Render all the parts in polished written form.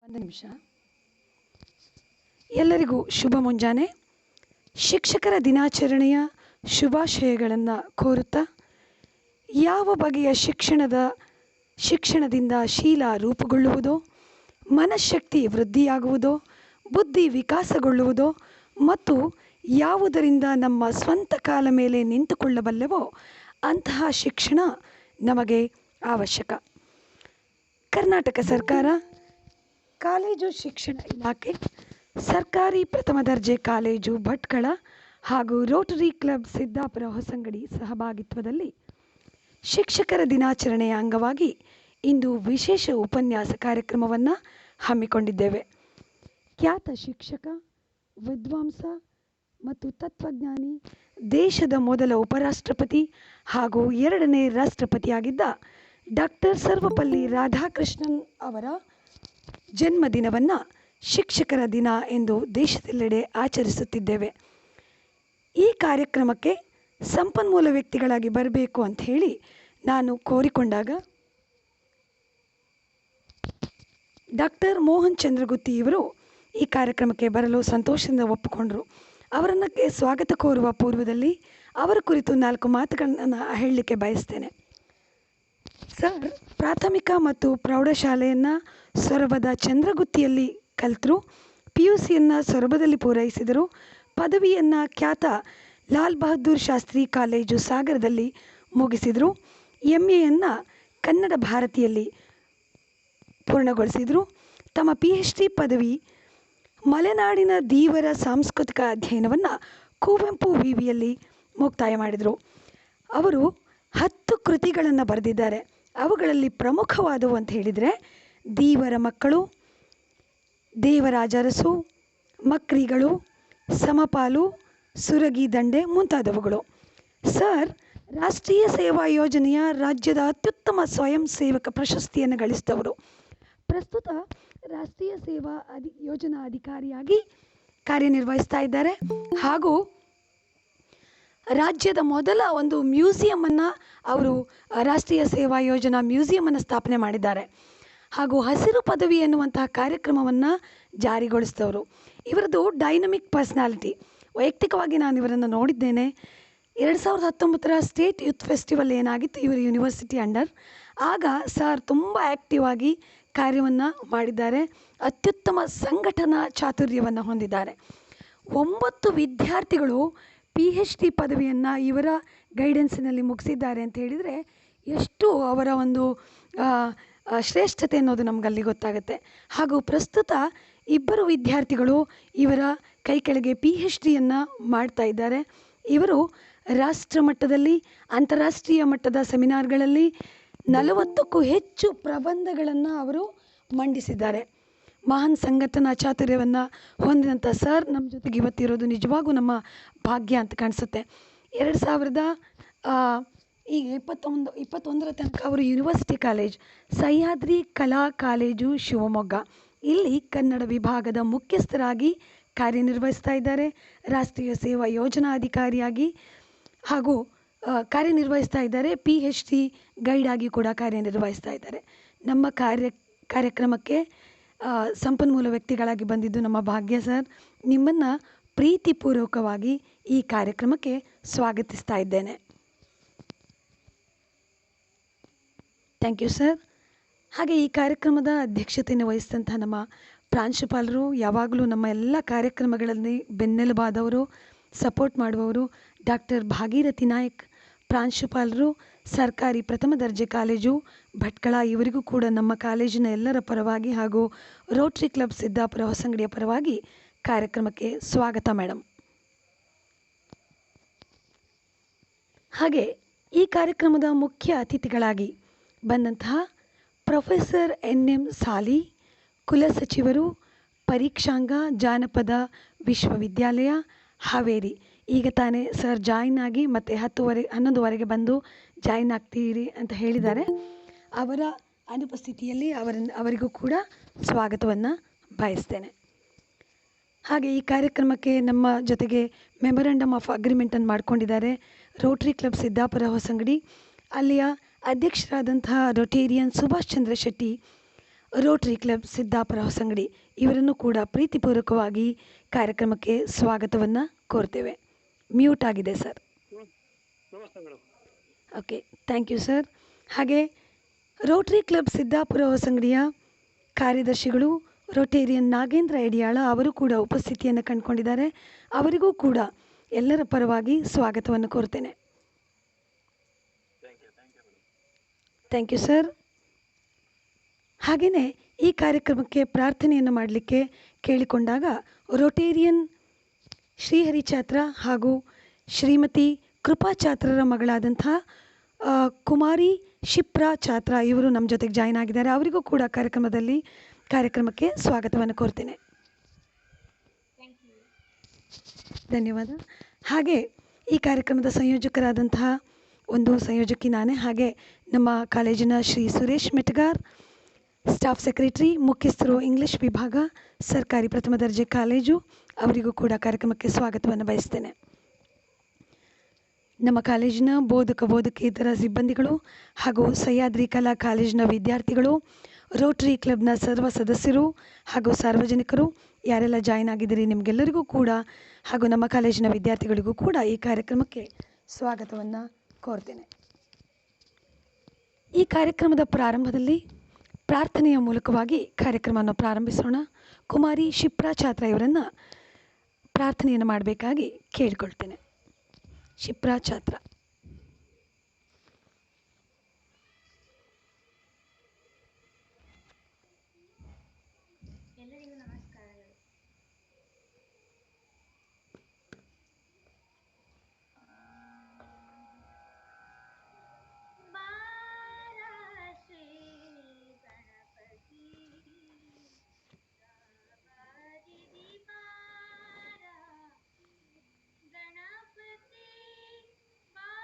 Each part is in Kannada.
ಒಂದು ನಿಮಿಷ. ಎಲ್ಲರಿಗೂ ಶುಭ ಮುಂಜಾನೆ. ಶಿಕ್ಷಕರ ದಿನಾಚರಣೆಯ ಶುಭಾಶಯಗಳನ್ನು ಕೋರುತ್ತಾ, ಯಾವ ಬಗೆಯ ಶಿಕ್ಷಣದಿಂದ ಶೀಲ ರೂಪುಗೊಳ್ಳುವುದೋ, ಮನಃಶಕ್ತಿ ವೃದ್ಧಿಯಾಗುವುದೋ, ಬುದ್ಧಿ ವಿಕಾಸಗೊಳ್ಳುವುದೋ ಮತ್ತು ಯಾವುದರಿಂದ ನಮ್ಮ ಸ್ವಂತ ಕಾಲ ಮೇಲೆ ನಿಂತುಕೊಳ್ಳಬಲ್ಲೆವೋ ಅಂತಹ ಶಿಕ್ಷಣ ನಮಗೆ ಅವಶ್ಯಕ. ಕರ್ನಾಟಕ ಸರ್ಕಾರ, ಕಾಲೇಜು ಶಿಕ್ಷಣ ಇಲಾಖೆ, ಸರ್ಕಾರಿ ಪ್ರಥಮ ದರ್ಜೆ ಕಾಲೇಜು ಭಟ್ಕಳ ಹಾಗೂ ರೋಟರಿ ಕ್ಲಬ್ ಸಿದ್ದಾಪುರ ಹೊಸಂಗಡಿ ಸಹಭಾಗಿತ್ವದಲ್ಲಿ ಶಿಕ್ಷಕರ ದಿನಾಚರಣೆಯ ಅಂಗವಾಗಿ ಇಂದು ವಿಶೇಷ ಉಪನ್ಯಾಸ ಕಾರ್ಯಕ್ರಮವನ್ನು ಹಮ್ಮಿಕೊಂಡಿದ್ದೇವೆ. ಖ್ಯಾತ ಶಿಕ್ಷಕ, ವಿದ್ವಾಂಸ ಮತ್ತು ತತ್ವಜ್ಞಾನಿ, ದೇಶದ ಮೊದಲ ಉಪರಾಷ್ಟ್ರಪತಿ ಹಾಗೂ 2ನೇ ರಾಷ್ಟ್ರಪತಿಯಾಗಿದ್ದ ಡಾಕ್ಟರ್ ಸರ್ವಪಲ್ಲಿ ರಾಧಾಕೃಷ್ಣನ್ ಅವರ ಜನ್ಮದಿನವನ್ನು ಶಿಕ್ಷಕರ ದಿನ ಎಂದು ದೇಶದೆಲ್ಲೆಡೆ ಆಚರಿಸುತ್ತಿದ್ದೇವೆ. ಈ ಕಾರ್ಯಕ್ರಮಕ್ಕೆ ಸಂಪನ್ಮೂಲ ವ್ಯಕ್ತಿಗಳಾಗಿ ಬರಬೇಕು ಅಂತ ಹೇಳಿ ನಾನು ಕೋರಿಕೊಂಡಾಗ ಡಾಕ್ಟರ್ ಮೋಹನ್ ಚಂದ್ರಗುತ್ತಿ ಇವರು ಈ ಕಾರ್ಯಕ್ರಮಕ್ಕೆ ಬರಲು ಸಂತೋಷದಿಂದ ಒಪ್ಪಿಕೊಂಡರು. ಅವರನ್ನು ಸ್ವಾಗತ ಕೋರುವ ಪೂರ್ವದಲ್ಲಿ ಅವರ ಕುರಿತು 4 ಮಾತುಗಳನ್ನು ಹೇಳಲಿಕ್ಕೆ ಬಯಸ್ತೇನೆ. ಸರ್ ಪ್ರಾಥಮಿಕ ಮತ್ತು ಪ್ರೌಢಶಾಲೆಯನ್ನು ಸೊರಬದ ಚಂದ್ರಗುತ್ತಿಯಲ್ಲಿ ಕಲಿತರು. PUCಯನ್ನು ಸೊರಬದಲ್ಲಿ ಪೂರೈಸಿದರು. ಪದವಿಯನ್ನು ಖ್ಯಾತ ಲಾಲ್ ಬಹದ್ದೂರ್ ಶಾಸ್ತ್ರಿ ಕಾಲೇಜು ಸಾಗರದಲ್ಲಿ ಮುಗಿಸಿದರು. MAಯನ್ನು ಕನ್ನಡ ಭಾರತಿಯಲ್ಲಿ ಪೂರ್ಣಗೊಳಿಸಿದರು. ತಮ್ಮ PhD ಪದವಿ ಮಲೆನಾಡಿನ ಧೀವರ ಸಾಂಸ್ಕೃತಿಕ ಅಧ್ಯಯನವನ್ನು ಕುವೆಂಪು ವಿವಿಯಲ್ಲಿ ಮುಕ್ತಾಯ ಮಾಡಿದರು. ಅವರು 10 ಕೃತಿಗಳನ್ನು ಬರೆದಿದ್ದಾರೆ. ಅವುಗಳಲ್ಲಿ ಪ್ರಮುಖವಾದವು ಅಂತ ಹೇಳಿದರೆ ಧೀವರ ಮಕ್ಕಳು, ದೇವರಾಜ ಅರಸು, ಮಕ್ರಿಗಳು, ಸಮಪಾಲು, ಸುರಗಿ ದಂಡೆ ಮುಂತಾದವುಗಳು. ಸರ್ ರಾಷ್ಟ್ರೀಯ ಸೇವಾ ಯೋಜನೆಯ ರಾಜ್ಯದ ಅತ್ಯುತ್ತಮ ಸ್ವಯಂ ಸೇವಕ ಪ್ರಶಸ್ತಿಯನ್ನು ಗಳಿಸಿದವರು. ಪ್ರಸ್ತುತ ರಾಷ್ಟ್ರೀಯ ಸೇವಾ ಯೋಜನಾ ಅಧಿಕಾರಿಯಾಗಿ ಕಾರ್ಯನಿರ್ವಹಿಸ್ತಾ ಇದ್ದಾರೆ ಹಾಗೂ ರಾಜ್ಯದ ಮೊದಲ ಒಂದು ಮ್ಯೂಸಿಯಮನ್ನು ಅವರು ರಾಷ್ಟ್ರೀಯ ಸೇವಾ ಯೋಜನಾ ಮ್ಯೂಸಿಯಮನ್ನು ಸ್ಥಾಪನೆ ಮಾಡಿದ್ದಾರೆ ಹಾಗೂ ಹಸಿರು ಪದವಿ ಎನ್ನುವಂತಹ ಕಾರ್ಯಕ್ರಮವನ್ನು ಜಾರಿಗೊಳಿಸಿದವರು. ಇವರದು ಡೈನಮಿಕ್ ಪರ್ಸ್ನಾಲಿಟಿ. ವೈಯಕ್ತಿಕವಾಗಿ ನಾನು ಇವರನ್ನು ನೋಡಿದ್ದೇನೆ. 2019ರ ಸ್ಟೇಟ್ ಯೂತ್ ಫೆಸ್ಟಿವಲ್ ಏನಾಗಿತ್ತು ಇವರು ಯೂನಿವರ್ಸಿಟಿ ಅಂಡರ್, ಆಗ ಸರ್ ತುಂಬ ಆ್ಯಕ್ಟಿವ್ ಆಗಿ ಕಾರ್ಯವನ್ನು ಮಾಡಿದ್ದಾರೆ. ಅತ್ಯುತ್ತಮ ಸಂಘಟನಾ ಚಾತುರ್ಯವನ್ನು ಹೊಂದಿದ್ದಾರೆ. 9 ವಿದ್ಯಾರ್ಥಿಗಳು PhD ಪದವಿಯನ್ನು ಇವರ ಗೈಡೆನ್ಸಿನಲ್ಲಿ ಮುಗಿಸಿದ್ದಾರೆ ಅಂತ ಹೇಳಿದರೆ ಎಷ್ಟು ಅವರ ಒಂದು ಶ್ರೇಷ್ಠತೆ ಅನ್ನೋದು ನಮಗಲ್ಲಿ ಗೊತ್ತಾಗುತ್ತೆ. ಹಾಗೂ ಪ್ರಸ್ತುತ 2 ವಿದ್ಯಾರ್ಥಿಗಳು ಇವರ ಕೈ ಕೆಳಗೆ PhDಯನ್ನು ಮಾಡ್ತಾ ಇದ್ದಾರೆ. ಇವರು ರಾಷ್ಟ್ರ ಮಟ್ಟದಲ್ಲಿ, ಅಂತಾರಾಷ್ಟ್ರೀಯ ಮಟ್ಟದ ಸೆಮಿನಾರ್ಗಳಲ್ಲಿ 40ಕ್ಕೂ ಹೆಚ್ಚು ಪ್ರಬಂಧಗಳನ್ನು ಅವರು ಮಂಡಿಸಿದ್ದಾರೆ. ಮಹಾನ್ ಸಂಘಟನಾ ಚಾತುರ್ಯವನ್ನು ಹೊಂದಿದಂಥ ಸರ್ ನಮ್ಮ ಜೊತೆಗೆ ಇವತ್ತಿರೋದು ನಿಜವಾಗೂ ನಮ್ಮ ಭಾಗ್ಯ ಅಂತ ಕಾಣಿಸುತ್ತೆ. 2021ರ ತನಕ ಅವರು ಯೂನಿವರ್ಸಿಟಿ ಕಾಲೇಜ್, ಸಹ್ಯಾದ್ರಿ ಕಲಾ ಕಾಲೇಜು ಶಿವಮೊಗ್ಗ ಇಲ್ಲಿ ಕನ್ನಡ ವಿಭಾಗದ ಮುಖ್ಯಸ್ಥರಾಗಿ ಕಾರ್ಯನಿರ್ವಹಿಸ್ತಾ ಇದ್ದಾರೆ. ರಾಷ್ಟ್ರೀಯ ಸೇವಾ ಯೋಜನಾ ಅಧಿಕಾರಿಯಾಗಿ ಹಾಗೂ ಕಾರ್ಯನಿರ್ವಹಿಸ್ತಾ ಇದ್ದಾರೆ. PhD ಗೈಡ್ ಆಗಿ ಕೂಡ ಕಾರ್ಯನಿರ್ವಹಿಸ್ತಾ ಇದ್ದಾರೆ. ನಮ್ಮ ಕಾರ್ಯಕ್ರಮಕ್ಕೆ ಸಂಪನ್ಮೂಲ ವ್ಯಕ್ತಿಗಳಾಗಿ ಬಂದಿದ್ದು ನಮ್ಮ ಭಾಗ್ಯ ಸರ್. ನಿಮ್ಮನ್ನು ಪ್ರೀತಿಪೂರ್ವಕವಾಗಿ ಈ ಕಾರ್ಯಕ್ರಮಕ್ಕೆ ಸ್ವಾಗತಿಸ್ತಾ ಇದ್ದೇನೆ. Thank you sir. ಹಾಗೆ ಈ ಕಾರ್ಯಕ್ರಮದ ಅಧ್ಯಕ್ಷತೆಯನ್ನು ವಹಿಸಿದಂಥ ನಮ್ಮ ಪ್ರಾಂಶುಪಾಲರು, ಯಾವಾಗಲೂ ನಮ್ಮ ಎಲ್ಲ ಕಾರ್ಯಕ್ರಮಗಳಲ್ಲಿ ಬೆನ್ನೆಲುಬಾದವರು, ಸಪೋರ್ಟ್ ಮಾಡುವವರು ಡಾಕ್ಟರ್ ಭಾಗೀರಥಿ ನಾಯಕ್, ಪ್ರಾಂಶುಪಾಲರು, ಸರ್ಕಾರಿ ಪ್ರಥಮ ದರ್ಜೆ ಕಾಲೇಜು ಭಟ್ಕಳ, ಇವರಿಗೂ ಕೂಡ ನಮ್ಮ ಕಾಲೇಜಿನ ಎಲ್ಲರ ಪರವಾಗಿ ಹಾಗೂ ರೋಟರಿ ಕ್ಲಬ್ ಸಿದ್ದಾಪುರ ಹೊಸಂಗಡಿಯ ಪರವಾಗಿ ಕಾರ್ಯಕ್ರಮಕ್ಕೆ ಸ್ವಾಗತ ಮೇಡಮ್. ಹಾಗೆ ಈ ಕಾರ್ಯಕ್ರಮದ ಮುಖ್ಯ ಅತಿಥಿಗಳಾಗಿ ಬಂದಂತಹ ಪ್ರೊಫೆಸರ್ NM ಸಾಲಿ, ಕುಲಸಚಿವರು, ಪರೀಕ್ಷಾಂಗ, ಜಾನಪದ ವಿಶ್ವವಿದ್ಯಾಲಯ ಹಾವೇರಿ. ಈಗ ತಾನೇ ಸರ್ ಜಾಯಿನ್ ಆಗಿ ಮತ್ತು 11:30ಗೆ ಬಂದು ಜಾಯಿನ್ ಆಗ್ತೀರಿ ಅಂತ ಹೇಳಿದ್ದಾರೆ. ಅವರ ಅನುಪಸ್ಥಿತಿಯಲ್ಲಿ ಅವರಿಗೂ ಕೂಡ ಸ್ವಾಗತವನ್ನು ಬಯಸ್ತೇನೆ. ಹಾಗೆ ಈ ಕಾರ್ಯಕ್ರಮಕ್ಕೆ ನಮ್ಮ ಜೊತೆಗೆ ಮೆಮೊರಂಡಮ್ ಆಫ್ ಅಗ್ರಿಮೆಂಟನ್ನು ಮಾಡ್ಕೊಂಡಿದ್ದಾರೆ ರೋಟರಿ ಕ್ಲಬ್ ಸಿದ್ದಾಪುರ ಹೊಸಂಗಡಿ. ಅಲ್ಲಿಯ ಅಧ್ಯಕ್ಷರಾದಂತಹ Rotarian Subhash Chandra Shetty Rotary club Siddapur Hosangadi ಇವರನ್ನು ಕೂಡ ಪ್ರೀತಿಪೂರ್ವಕವಾಗಿ ಕಾರ್ಯಕ್ರಮಕ್ಕೆ ಸ್ವಾಗತವನ್ನು ಕೋರ್ತೇವೆ. ಮ್ಯೂಟ್ ಆಗಿದೆ sir. Okay, thank you sir. ಹಾಗೆ ರೋಟರಿ ಕ್ಲಬ್ ಸಿದ್ದಾಪುರ ಹೊಸಂಗಡಿಯ ಕಾರ್ಯದರ್ಶಿಗಳು ರೋಟೇರಿಯನ್ ನಾಗೇಂದ್ರ ಯಡಿಯಾಳ ಅವರು ಕೂಡ ಉಪಸ್ಥಿತಿಯನ್ನು ಕಂಡುಕೊಂಡಿದ್ದಾರೆ. ಅವರಿಗೂ ಕೂಡ ಎಲ್ಲರ ಪರವಾಗಿ ಸ್ವಾಗತವನ್ನು ಕೋರ್ತೇನೆ. Thank you sir. ಹಾಗೆಯೇ ಈ ಕಾರ್ಯಕ್ರಮಕ್ಕೆ ಪ್ರಾರ್ಥನೆಯನ್ನು ಮಾಡಲಿಕ್ಕೆ ಕೇಳಿಕೊಂಡಾಗ ರೋಟೇರಿಯನ್ ಶ್ರೀಹರಿ ಛಾತ್ರ ಹಾಗೂ ಶ್ರೀಮತಿ ಕೃಪಾ ಛಾತ್ರರ ಮಗಳಾದಂಥ ಕುಮಾರಿ ಶಿಪ್ರಾ ಛಾತ್ರ ಇವರು ನಮ್ಮ ಜೊತೆಗೆ ಜಾಯ್ನ್ ಆಗಿದ್ದಾರೆ. ಅವರಿಗೂ ಕೂಡ ಕಾರ್ಯಕ್ರಮಕ್ಕೆ ಸ್ವಾಗತವನ್ನು ಕೋರ್ತೇನೆ. ಧನ್ಯವಾದ. ಹಾಗೆ ಈ ಕಾರ್ಯಕ್ರಮದ ಸಂಯೋಜಕರಾದಂತಹ ಒಂದು ಸಂಯೋಜಕಿ ನಾನೇ, ಹಾಗೆ ನಮ್ಮ ಕಾಲೇಜಿನ ಶ್ರೀ ಸುರೇಶ್ ಮೆಟ್ಗಾರ್, ಸ್ಟಾಫ್ ಸೆಕ್ರೆಟರಿ, ಮುಖ್ಯಸ್ಥರು ಇಂಗ್ಲಿಷ್ ವಿಭಾಗ, ಸರ್ಕಾರಿ ಪ್ರಥಮ ದರ್ಜೆ ಕಾಲೇಜು, ಅವರಿಗೂ ಕೂಡ ಕಾರ್ಯಕ್ರಮಕ್ಕೆ ಸ್ವಾಗತವನ್ನು ಬಯಸ್ತೇನೆ. ನಮ್ಮ ಕಾಲೇಜಿನ ಬೋಧಕೇತರ ಸಿಬ್ಬಂದಿಗಳು ಹಾಗೂ ಸಹ್ಯಾದ್ರಿ ಕಲಾ ಕಾಲೇಜಿನ ವಿದ್ಯಾರ್ಥಿಗಳು, ರೋಟರಿ ಕ್ಲಬ್ನ ಸರ್ವ ಸದಸ್ಯರು ಹಾಗೂ ಸಾರ್ವಜನಿಕರು ಯಾರೆಲ್ಲ ಜಾಯ್ನ್ ಆಗಿದ್ದೀರಿ ನಿಮಗೆಲ್ಲರಿಗೂ ಕೂಡ ಹಾಗೂ ನಮ್ಮ ಕಾಲೇಜಿನ ವಿದ್ಯಾರ್ಥಿಗಳಿಗೂ ಕೂಡ ಈ ಕಾರ್ಯಕ್ರಮಕ್ಕೆ ಸ್ವಾಗತವನ್ನು ಕೋರ್ತೇನೆ. ಈ ಕಾರ್ಯಕ್ರಮದ ಪ್ರಾರಂಭದಲ್ಲಿ ಪ್ರಾರ್ಥನೆಯ ಮೂಲಕವಾಗಿ ಕಾರ್ಯಕ್ರಮವನ್ನು ಪ್ರಾರಂಭಿಸೋಣ. ಕುಮಾರಿ ಶಿಪ್ರಾ ಛಾತ್ರ ಇವರನ್ನು ಪ್ರಾರ್ಥನೆಯನ್ನು ಮಾಡಬೇಕಾಗಿ ಕೇಳಿಕೊಳ್ತೇನೆ. ಶಿಪ್ರಾ ಛಾತ್ರ. ಎಲ್ಲರಿಗೂ ನಮಸ್ಕಾರಗಳು. ಬಾರ ಶ್ರೀ ಗಣಪತಿ ಬಾರಿದಿ ಬಾರ ಗಣಪತಿ ಬಾರ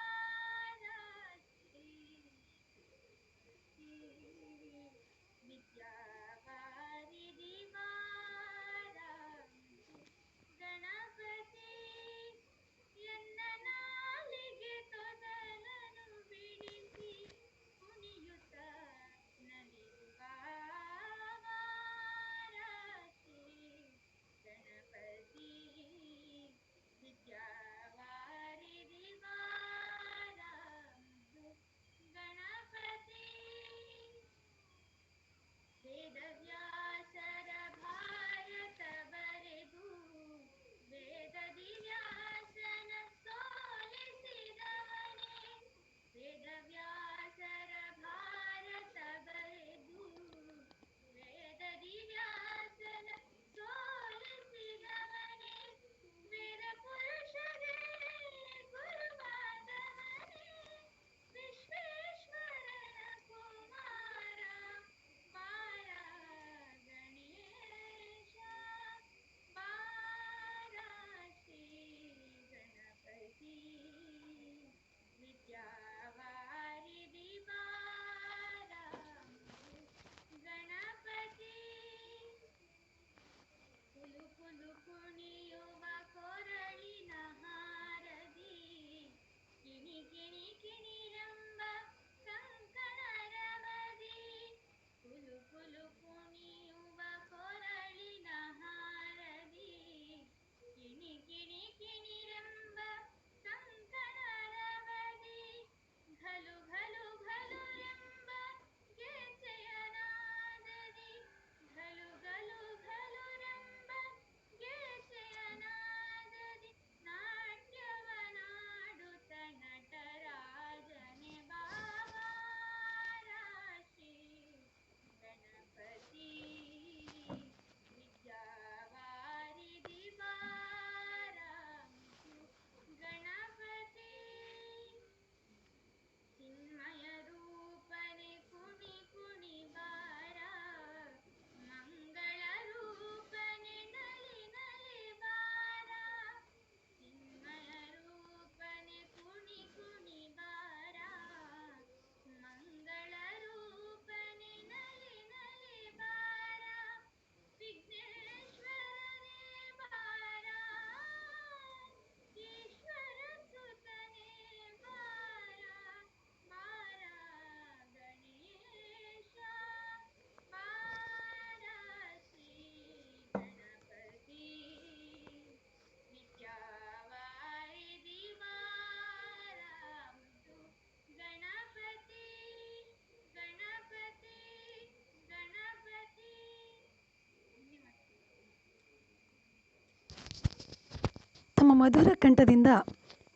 ತಮ್ಮ ಮಧುರ ಕಂಠದಿಂದ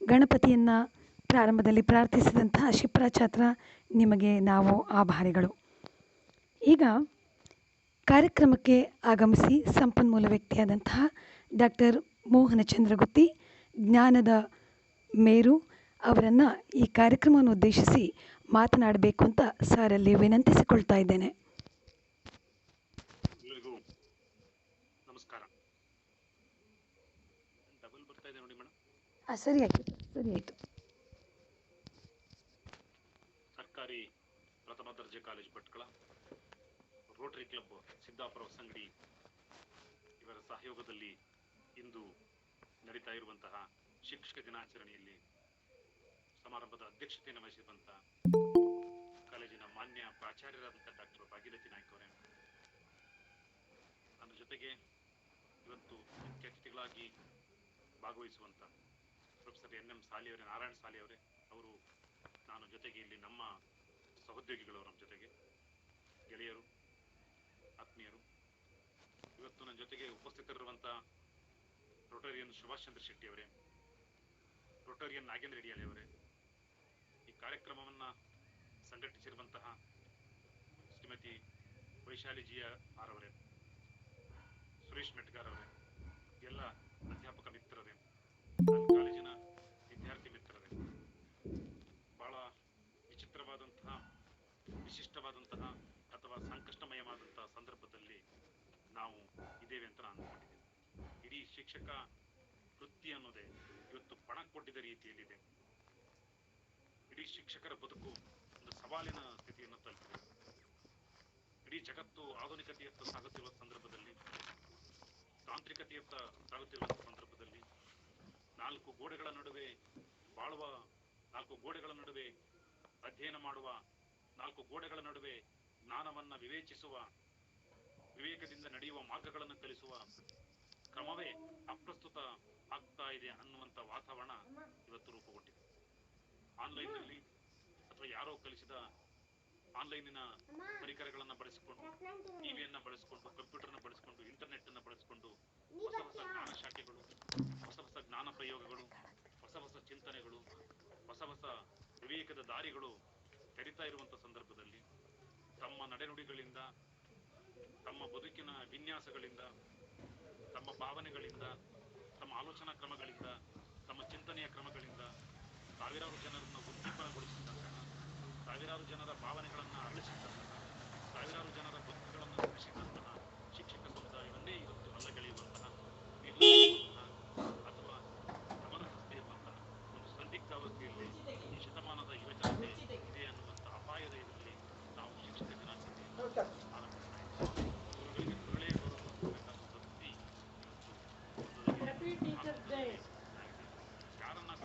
ಗಣಪತಿಯನ್ನು ಪ್ರಾರಂಭದಲ್ಲಿ ಪ್ರಾರ್ಥಿಸಿದಂತಹ ಶಿಪ್ರಾಚಾತ್ರ ನಿಮಗೆ ನಾವು ಆಭಾರಿಗಳು. ಈಗ ಕಾರ್ಯಕ್ರಮಕ್ಕೆ ಆಗಮಿಸಿ ಸಂಪನ್ಮೂಲ ವ್ಯಕ್ತಿಯಾದಂತಹ ಡಾಕ್ಟರ್ ಮೋಹನ ಚಂದ್ರಗುತ್ತಿ, ಜ್ಞಾನದ ಮೇರು ಅವರನ್ನು ಈ ಕಾರ್ಯಕ್ರಮವನ್ನು ಉದ್ದೇಶಿಸಿ ಮಾತನಾಡಬೇಕು ಅಂತ ಸರಲ್ಲಿ ವಿನಂತಿಸಿಕೊಳ್ತಾ ಇದ್ದೇನೆ. ಎಲ್ಲರಿಗೂ ನಮಸ್ಕಾರ. ಡಬಲ್ ಬರ್ತಾ ಇದೆ ನೋಡಿ ಮೇಡಮ್. ಸರಿ ಆಯಿತು. ಸರ್ಕಾರಿ ಪ್ರಥಮ ದರ್ಜೆ college Bhatkal, Rotary club Siddapur Hosangadi ಇವರ ಸಹಯೋಗದಲ್ಲಿ ಇಂದು ನಡೀತಾ ಇರುವಂತಹ ಶಿಕ್ಷಕ ದಿನಾಚರಣೆಯಲ್ಲಿ ಸಮಾರಂಭದ ಅಧ್ಯಕ್ಷತೆಯನ್ನು ವಹಿಸಿರುವಂತಹ ಕಾಲೇಜಿನ ಮಾನ್ಯ ಪ್ರಾಚಾರ್ಯರಾದಂತಹ ಡಾಕ್ಟರ್ ಭಾಗೀರಥಿ ನಾಯ್ಕ ಅವರೇ, ನನ್ನ ಜೊತೆಗೆ ಇವತ್ತು ಮುಖ್ಯ ಅತಿಥಿಗಳಾಗಿ ಭಾಗವಹಿಸುವಂತ ಪ್ರೊಫೆಸರ್ NM ಸಾಲಿ ಅವರೇ, ನಾರಾಯಣ ಸಾಲಿ ಅವರೇ, ಅವರು ನಾನು ಜೊತೆಗೆ ಇಲ್ಲಿ ನಮ್ಮ ಸಹೋದ್ಯೋಗಿಗಳು, ನಮ್ಮ ಜೊತೆಗೆ ಗೆಳೆಯರು, ಆತ್ಮೀಯರು, ಇವತ್ತು ನನ್ನ ಜೊತೆಗೆ ಉಪಸ್ಥಿತರಿರುವಂತ ರೋಟರಿಯನ್ ಸುಭಾಷ್ ಚಂದ್ರ ಶೆಟ್ಟಿ ಅವರೇ, ರೋಟರಿಯನ್ ನಾಗೇಂದ್ರ ಹಿಡಿಯಾಲಿ ಅವರೇ, ಈ ಕಾರ್ಯಕ್ರಮವನ್ನ ಸಂಘಟಿಸಿರುವಂತಹ ಶ್ರೀಮತಿ ವೈಶಾಲಿ ಜಿ ಆರ್ ಅವರೇ, ಸುರೇಶ್ ಮೆಟ್ಗಾರ್ ಅವರೇ, ಎಲ್ಲ ಅಧ್ಯಾಪಕ ಮಿತ್ರರೇ, ನನ್ನ ಕಾಲೇಜಿನ ವಿದ್ಯಾರ್ಥಿ ಮಿತ್ರರೇ, ಬಹಳ ವಿಚಿತ್ರವಾದಂತಹ, ವಿಶಿಷ್ಟವಾದಂತಹ ಅಥವಾ ಸಂಕಷ್ಟಮಯವಾದಂತಹ ಸಂದರ್ಭದಲ್ಲಿ ನಾವು ಇದ್ದೇವೆ ಅಂತ ನಾನು ಅಂದ್ಕೊಂಡಿದ್ದೇನೆ. ಇಡೀ ಶಿಕ್ಷಕ ವೃತ್ತಿ ಅನ್ನೋದೇ ಇವತ್ತು ಪಣ ಕೊಟ್ಟಿದ್ದ ರೀತಿಯಲ್ಲಿದೆ. ಇಡೀ ಶಿಕ್ಷಕರ ಬದುಕು ಒಂದು ಸವಾಲಿನ ಸ್ಥಿತಿಯನ್ನು ತಲುಪಿದೆ. ಇಡೀ ಜಗತ್ತು ಆಧುನಿಕತೆಯತ್ತ ಸಾಗುತ್ತಿರುವ ಸಂದರ್ಭದಲ್ಲಿ, ತಾಂತ್ರಿಕತೆಯತ್ತ ಸಾಗುತ್ತಿರುವ ಸಂದರ್ಭದಲ್ಲಿ, ನಾಲ್ಕು ಗೋಡೆಗಳ ನಡುವೆ ಬಾಳುವ, ನಾಲ್ಕು ಗೋಡೆಗಳ ನಡುವೆ ಅಧ್ಯಯನ ಮಾಡುವ, ನಾಲ್ಕು ಗೋಡೆಗಳ ನಡುವೆ ಜ್ಞಾನವನ್ನ ವಿವೇಚಿಸುವ, ವಿವೇಕದಿಂದ ನಡೆಯುವ ಮಾರ್ಗಗಳನ್ನು ಕಲಿಸುವ ಕ್ರಮವೇ ಅಪ್ರಸ್ತುತ ಆಗ್ತಾ ಇದೆ ಅನ್ನುವಂಥ ವಾತಾವರಣ ಇವತ್ತು ರೂಪುಗೊಂಡಿದೆ. ಆನ್ಲೈನ್ನಲ್ಲಿ ಅಥವಾ ಯಾರೋ ಕಲಿಸಿದ ಆನ್ಲೈನಿನ ಪರಿಕರಗಳನ್ನು ಬಳಸಿಕೊಂಡು, ಟಿವಿಯನ್ನ ಬಳಸಿಕೊಂಡು, ಕಂಪ್ಯೂಟರ್ನ ಬಳಸಿಕೊಂಡು, ಇಂಟರ್ನೆಟ್ ಅನ್ನು ಬಳಸಿಕೊಂಡು ಹೊಸ ಹೊಸ ಜ್ಞಾನ ಶಾಖೆಗಳು, ಹೊಸ ಹೊಸ ಜ್ಞಾನ ಪ್ರಯೋಗಗಳು, ಹೊಸ ಹೊಸ ಚಿಂತನೆಗಳು, ಹೊಸ ಹೊಸ ವಿವೇಕದ ದಾರಿಗಳು ತೆರಿತಾ ಇರುವಂತ ಸಂದರ್ಭದಲ್ಲಿ ತಮ್ಮ ನಡೆನುಡಿಗಳಿಂದ, ತಮ್ಮ ಬದುಕಿನ ವಿನ್ಯಾಸಗಳಿಂದ, ತಮ್ಮ ಭಾವನೆಗಳಿಂದ, ತಮ್ಮ ಆಲೋಚನಾ ಕ್ರಮಗಳಿಂದ, ತಮ್ಮ ಚಿಂತನೆಯ ಕ್ರಮಗಳಿಂದ ಸಾವಿರಾರು ಜನರನ್ನು ಉದ್ದೀಪನಗೊಳಿಸಿದಂತಹ, ಸಾವಿರಾರು ಜನರ ಭಾವನೆಗಳನ್ನು ಅರಳಿಸಿದಂತಹ, ಸಾವಿರಾರು ಜನರ ಬದುಕುಗಳನ್ನು ರೂಪಿಸಿದಂತಹ ಶಿಕ್ಷಕ ಸಮುದಾಯವನ್ನೇ ಇವತ್ತು ಅಲ್ಲಗೆಳೆಯುವಂತಹ, ಅಥವಾ ಗಮನಹರಿಸದೇ ಇರುವಂತಹ ಒಂದು ಸಂದಿಗ್ಧ ಅವಸ್ಥೆಯಲ್ಲಿ ಈ ಶತಮಾನದ ಯುವಜನತೆ ಇದೆ ಅನ್ನುವಂಥ ಅಪಾಯದ ಇದರಲ್ಲಿ ನಾವು ಶಿಕ್ಷಕ ದಿನಾಚರಣೆಯನ್ನು ಆರಂಭಿಸ್ತಾ ಇದ್ದೇವೆ. ಗುರುಗಳಿಗೆ ಗುರುಗಳೇ ಗೌರವ ಕೊಡಬೇಕಾದ ವೃತ್ತಿ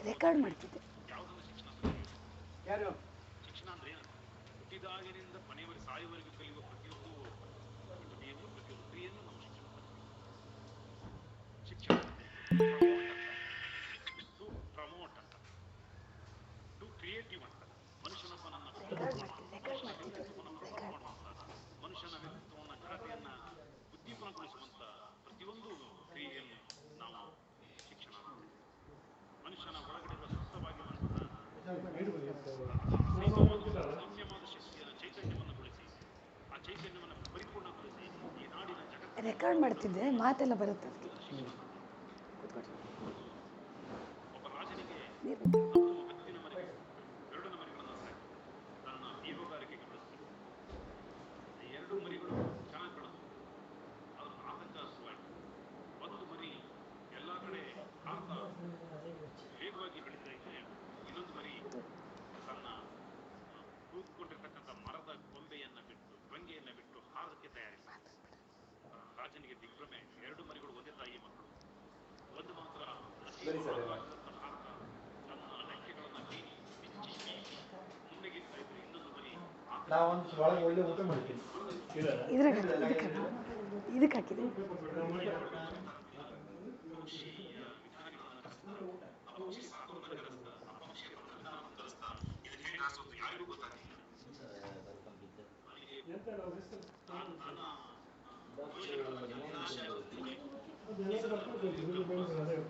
ರೆಕಾರ್ಡ್ ಮಾಡ್ತಿದ್ದೆ. ಯಾವುದನ್ನ ಶಿಕ್ಷಣ ಶಿಕ್ಷಣ ಅಂದ್ರೆ ಏನು? ಹುಟ್ಟಿದಾಗಿನಿಂದ ಕೊನೆಯವರೆಗೆ ಸಾಯುವವರೆಗೂ ಕಲಿಯುವ ಪ್ರತಿಯೊಂದು ಘಟನೆಯನ್ನು, ಪ್ರತಿಯೊಂದು ಕ್ರಿಯೆಯನ್ನು ನಾವು ಶಿಕ್ಷಣ ಶಿಕ್ಷಣ ಟು ಪ್ರಮೋಟ್ ಅಂತ, ಟು ಕ್ರಿಯೇಟಿವ್ ಅಂತ, ಮನುಷ್ಯನೊಬ್ಬನನ್ನ ಮನುಷ್ಯನ ವ್ಯಕ್ತಿತ್ವವನ್ನು, ಘನತೆಯನ್ನ ಉದ್ದೀಪನಗೊಳಿಸುವಂತ ಪ್ರತಿಯೊಂದು ಕ್ರಿಯೆಯನ್ನು ನಾವು ಶಿಕ್ಷಣ ಅಂತ. ಮನುಷ್ಯನ ಒಳಗಡೆ ಸುಪ್ತವಾಗಿರುವಂತಹ ಸೌಮ್ಯವಾದ ಶಕ್ತಿಯನ್ನು, ಚೈತನ್ಯವನ್ನು ಗೊಳಿಸಿ, ಆ ಚೈತನ್ಯವನ್ನು ಪರಿಪೂರ್ಣಗೊಳಿಸಿ ಈ ನಾಡಿನ ಜಗತ್ತು ರೆಕಾರ್ಡ್ ಮಾಡ್ತಿದ್ದೆ, ಮಾತೆಲ್ಲ ಬರುತ್ತೆ. ಒಬ್ಬ ರಾಜನಿಗೆ ಹತ್ತಿನ ಮರಿ, ಗರುಡನ ಮರಿಗಳನ್ನು ಸಾಕಿ ತನ್ನ ಮೀನುಗಾರಿಕೆಗೆ ಬಳಸ್ತಿದ್ದ. ಎರಡು ಮರಿಗಳು ಚೆನ್ನಾಗಿ ಬೆಳೆದು ಅದರ ಆತಂಕ ಶುರುವಾಯಿತು. ಒಂದು ಮರಿ ಎಲ್ಲಾ ಕಡೆ ಹಾರ್ತಾ ವೇಗವಾಗಿ ಬೆಳೀತಾ ಇದ್ರೆ, ಇನ್ನೊಂದು ಮರಿ ತನ್ನ ಕೂತ್ಕೊಂಡಿರ್ತಕ್ಕಂಥ ಮರದ ಕೊಂಬೆಯನ್ನ ಬಿಟ್ಟು, ಗೊಂಗೆಯನ್ನ ಬಿಟ್ಟು ಹಾರಕ್ಕೆ ತಯಾರಿಸಿದ. ರಾಜನಿಗೆ ದಿಗ್ಭ್ರಮೆ. ಎರಡು ಮರಿಗಳು ಒಂದೇ ತಾಯಿ ಮಕ್ಕಳು. ಒಂದು ಮಾತ್ರ ಹಾರ್ತಾ ತನ್ನ ರೆಕ್ಕೆಗಳನ್ನ ಬಿಚ್ಚಿ ಮುನ್ನೆಗಿರ್ತಾ ಇದ್ರೆ, ಇನ್ನೊಂದು ಮರಿ ಒಳ್ಳೆ ಊಟ ಮಾಡ್ತೀನಿ. ಇದಕ್ಕೆ ಹಾಕಿದೆ.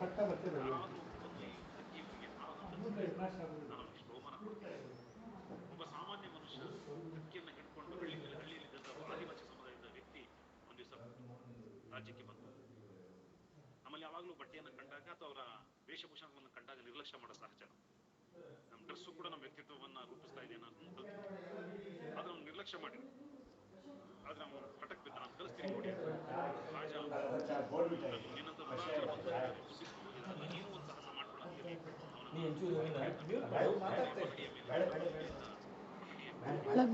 ಪಟ್ಟ ಬರ್ತದೆ ಯಾರಾದರೂ ಬಂದು ಈ ಯುದ್ಧಕ್ಕೆ ಇವನಿಗೆ ನಾನು ಅವನಿಗೆ ಬಹುಮಾನ ಕೊಡ್ತೇನೆ. ಒಬ್ಬ ಸಾಮಾನ್ಯ ಮನುಷ್ಯ ಅಕ್ಕಿಯನ್ನು ಹಿಡ್ಕೊಂಡು ಹಳ್ಳಿಯಲ್ಲಿದ್ದಂಥ ಒಬ್ಬ ಆದಿವಾಸಿ ಸಮುದಾಯದ ವ್ಯಕ್ತಿ ಒಂದು ದಿವಸ ರಾಜ್ಯಕ್ಕೆ ಬಂದ. ನಮ್ಮಲ್ಲಿ ಯಾವಾಗಲೂ ಬಟ್ಟೆಯನ್ನು ಕಂಡಾಗ ಅಥವಾ ಅವರ ವೇಷಭೂಷಣವನ್ನು ಕಂಡಾಗ ನಿರ್ಲಕ್ಷ್ಯ ಮಾಡೋ ಸಹಜ. ನಮ್ಮ ಡ್ರೆಸ್ಸು ಕೂಡ ನಮ್ಮ ವ್ಯಕ್ತಿತ್ವವನ್ನು ರೂಪಿಸ್ತಾ ಇದೆ ಅನ್ನೋ ಆದ್ರೆ ಅವ್ನು ನಿರ್ಲಕ್ಷ್ಯ ಮಾಡಿ ಆದ್ರೆ ಅವನು ಕಟಕ್ ಬಿದ್ದ. ನಾನು ಕಲಿಸ್ತೀನಿ ನೋಡಿ ರಾಜ ನಿನ್ನಂತ ನೂರಾರು ಜನ ಬಂದು ಬುದ್ಧಿಸ್ಕೊಂಡು ಹೋಗಿದ್ದಾರೆ, ನೀನು ಒಂದು ಸಾಹಸ ಮಾಡ್ಬಿಡ ಅಂತೇಳಿ ಒಳಗೆ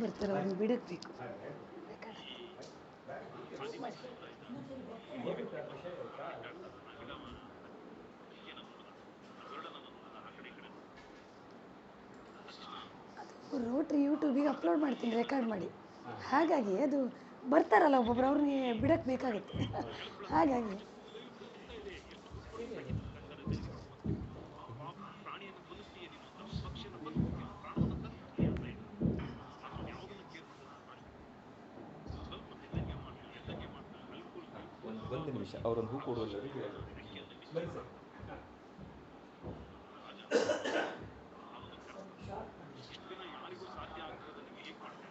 ಬರ್ತಾರೆ, ಅವ್ರನ್ನ ಬಿಡಬೇಕು. ಅದು ರೋಟ್ರಿ ಯೂಟ್ಯೂಬಿಗೆ ಅಪ್ಲೋಡ್ ಮಾಡ್ತೀನಿ ರೆಕಾರ್ಡ್ ಮಾಡಿ. ಹಾಗಾಗಿ ಅದು ಬರ್ತಾರಲ್ಲ ಒಬ್ಬೊಬ್ರು, ಅವ್ರಿಗೆ ಬಿಡಕ್ಕೆ ಬೇಕಾಗುತ್ತೆ. ಹಾಗಾಗಿ ಪ್ರಾಣಿಯನ್ನು ಕೊಲ್ಲಿಸ್ತೀಯ ನೀನು ಅಂತ, ಪಕ್ಷಿಯನ್ನು ಕೊಲ್ಲುತ್ತೀಯ, ಪ್ರಾಣವನ್ನು ತರುತ್ತೀಯ ಅಂತ ಇದೆ. ಆದ್ರೆ ಯಾವುದನ್ನು ಕೇರ್ ಮಾಡ್ತಾನೆ, ಸ್ವಲ್ಪ ಮೆಲ್ಲಗೆ ಮಾಡ್ತಾನೆ, ಮೆಲ್ಲಗೆ ಮಾಡ್ತಾನೆ, ಅಲ್ಕೋಲ್ ಒಂದು ನಿಮಿಷ ಅವರೊಂದು ಹೂ ಕೊಡುವಲ್ಲ. ಇಷ್ಟು ದಿನ ಯಾರಿಗೂ ಸಾಧ್ಯ ಆಗ್ತಿರೋದನ್ನು ಹೇಗೆ ಮಾಡ್ತಾರೆ.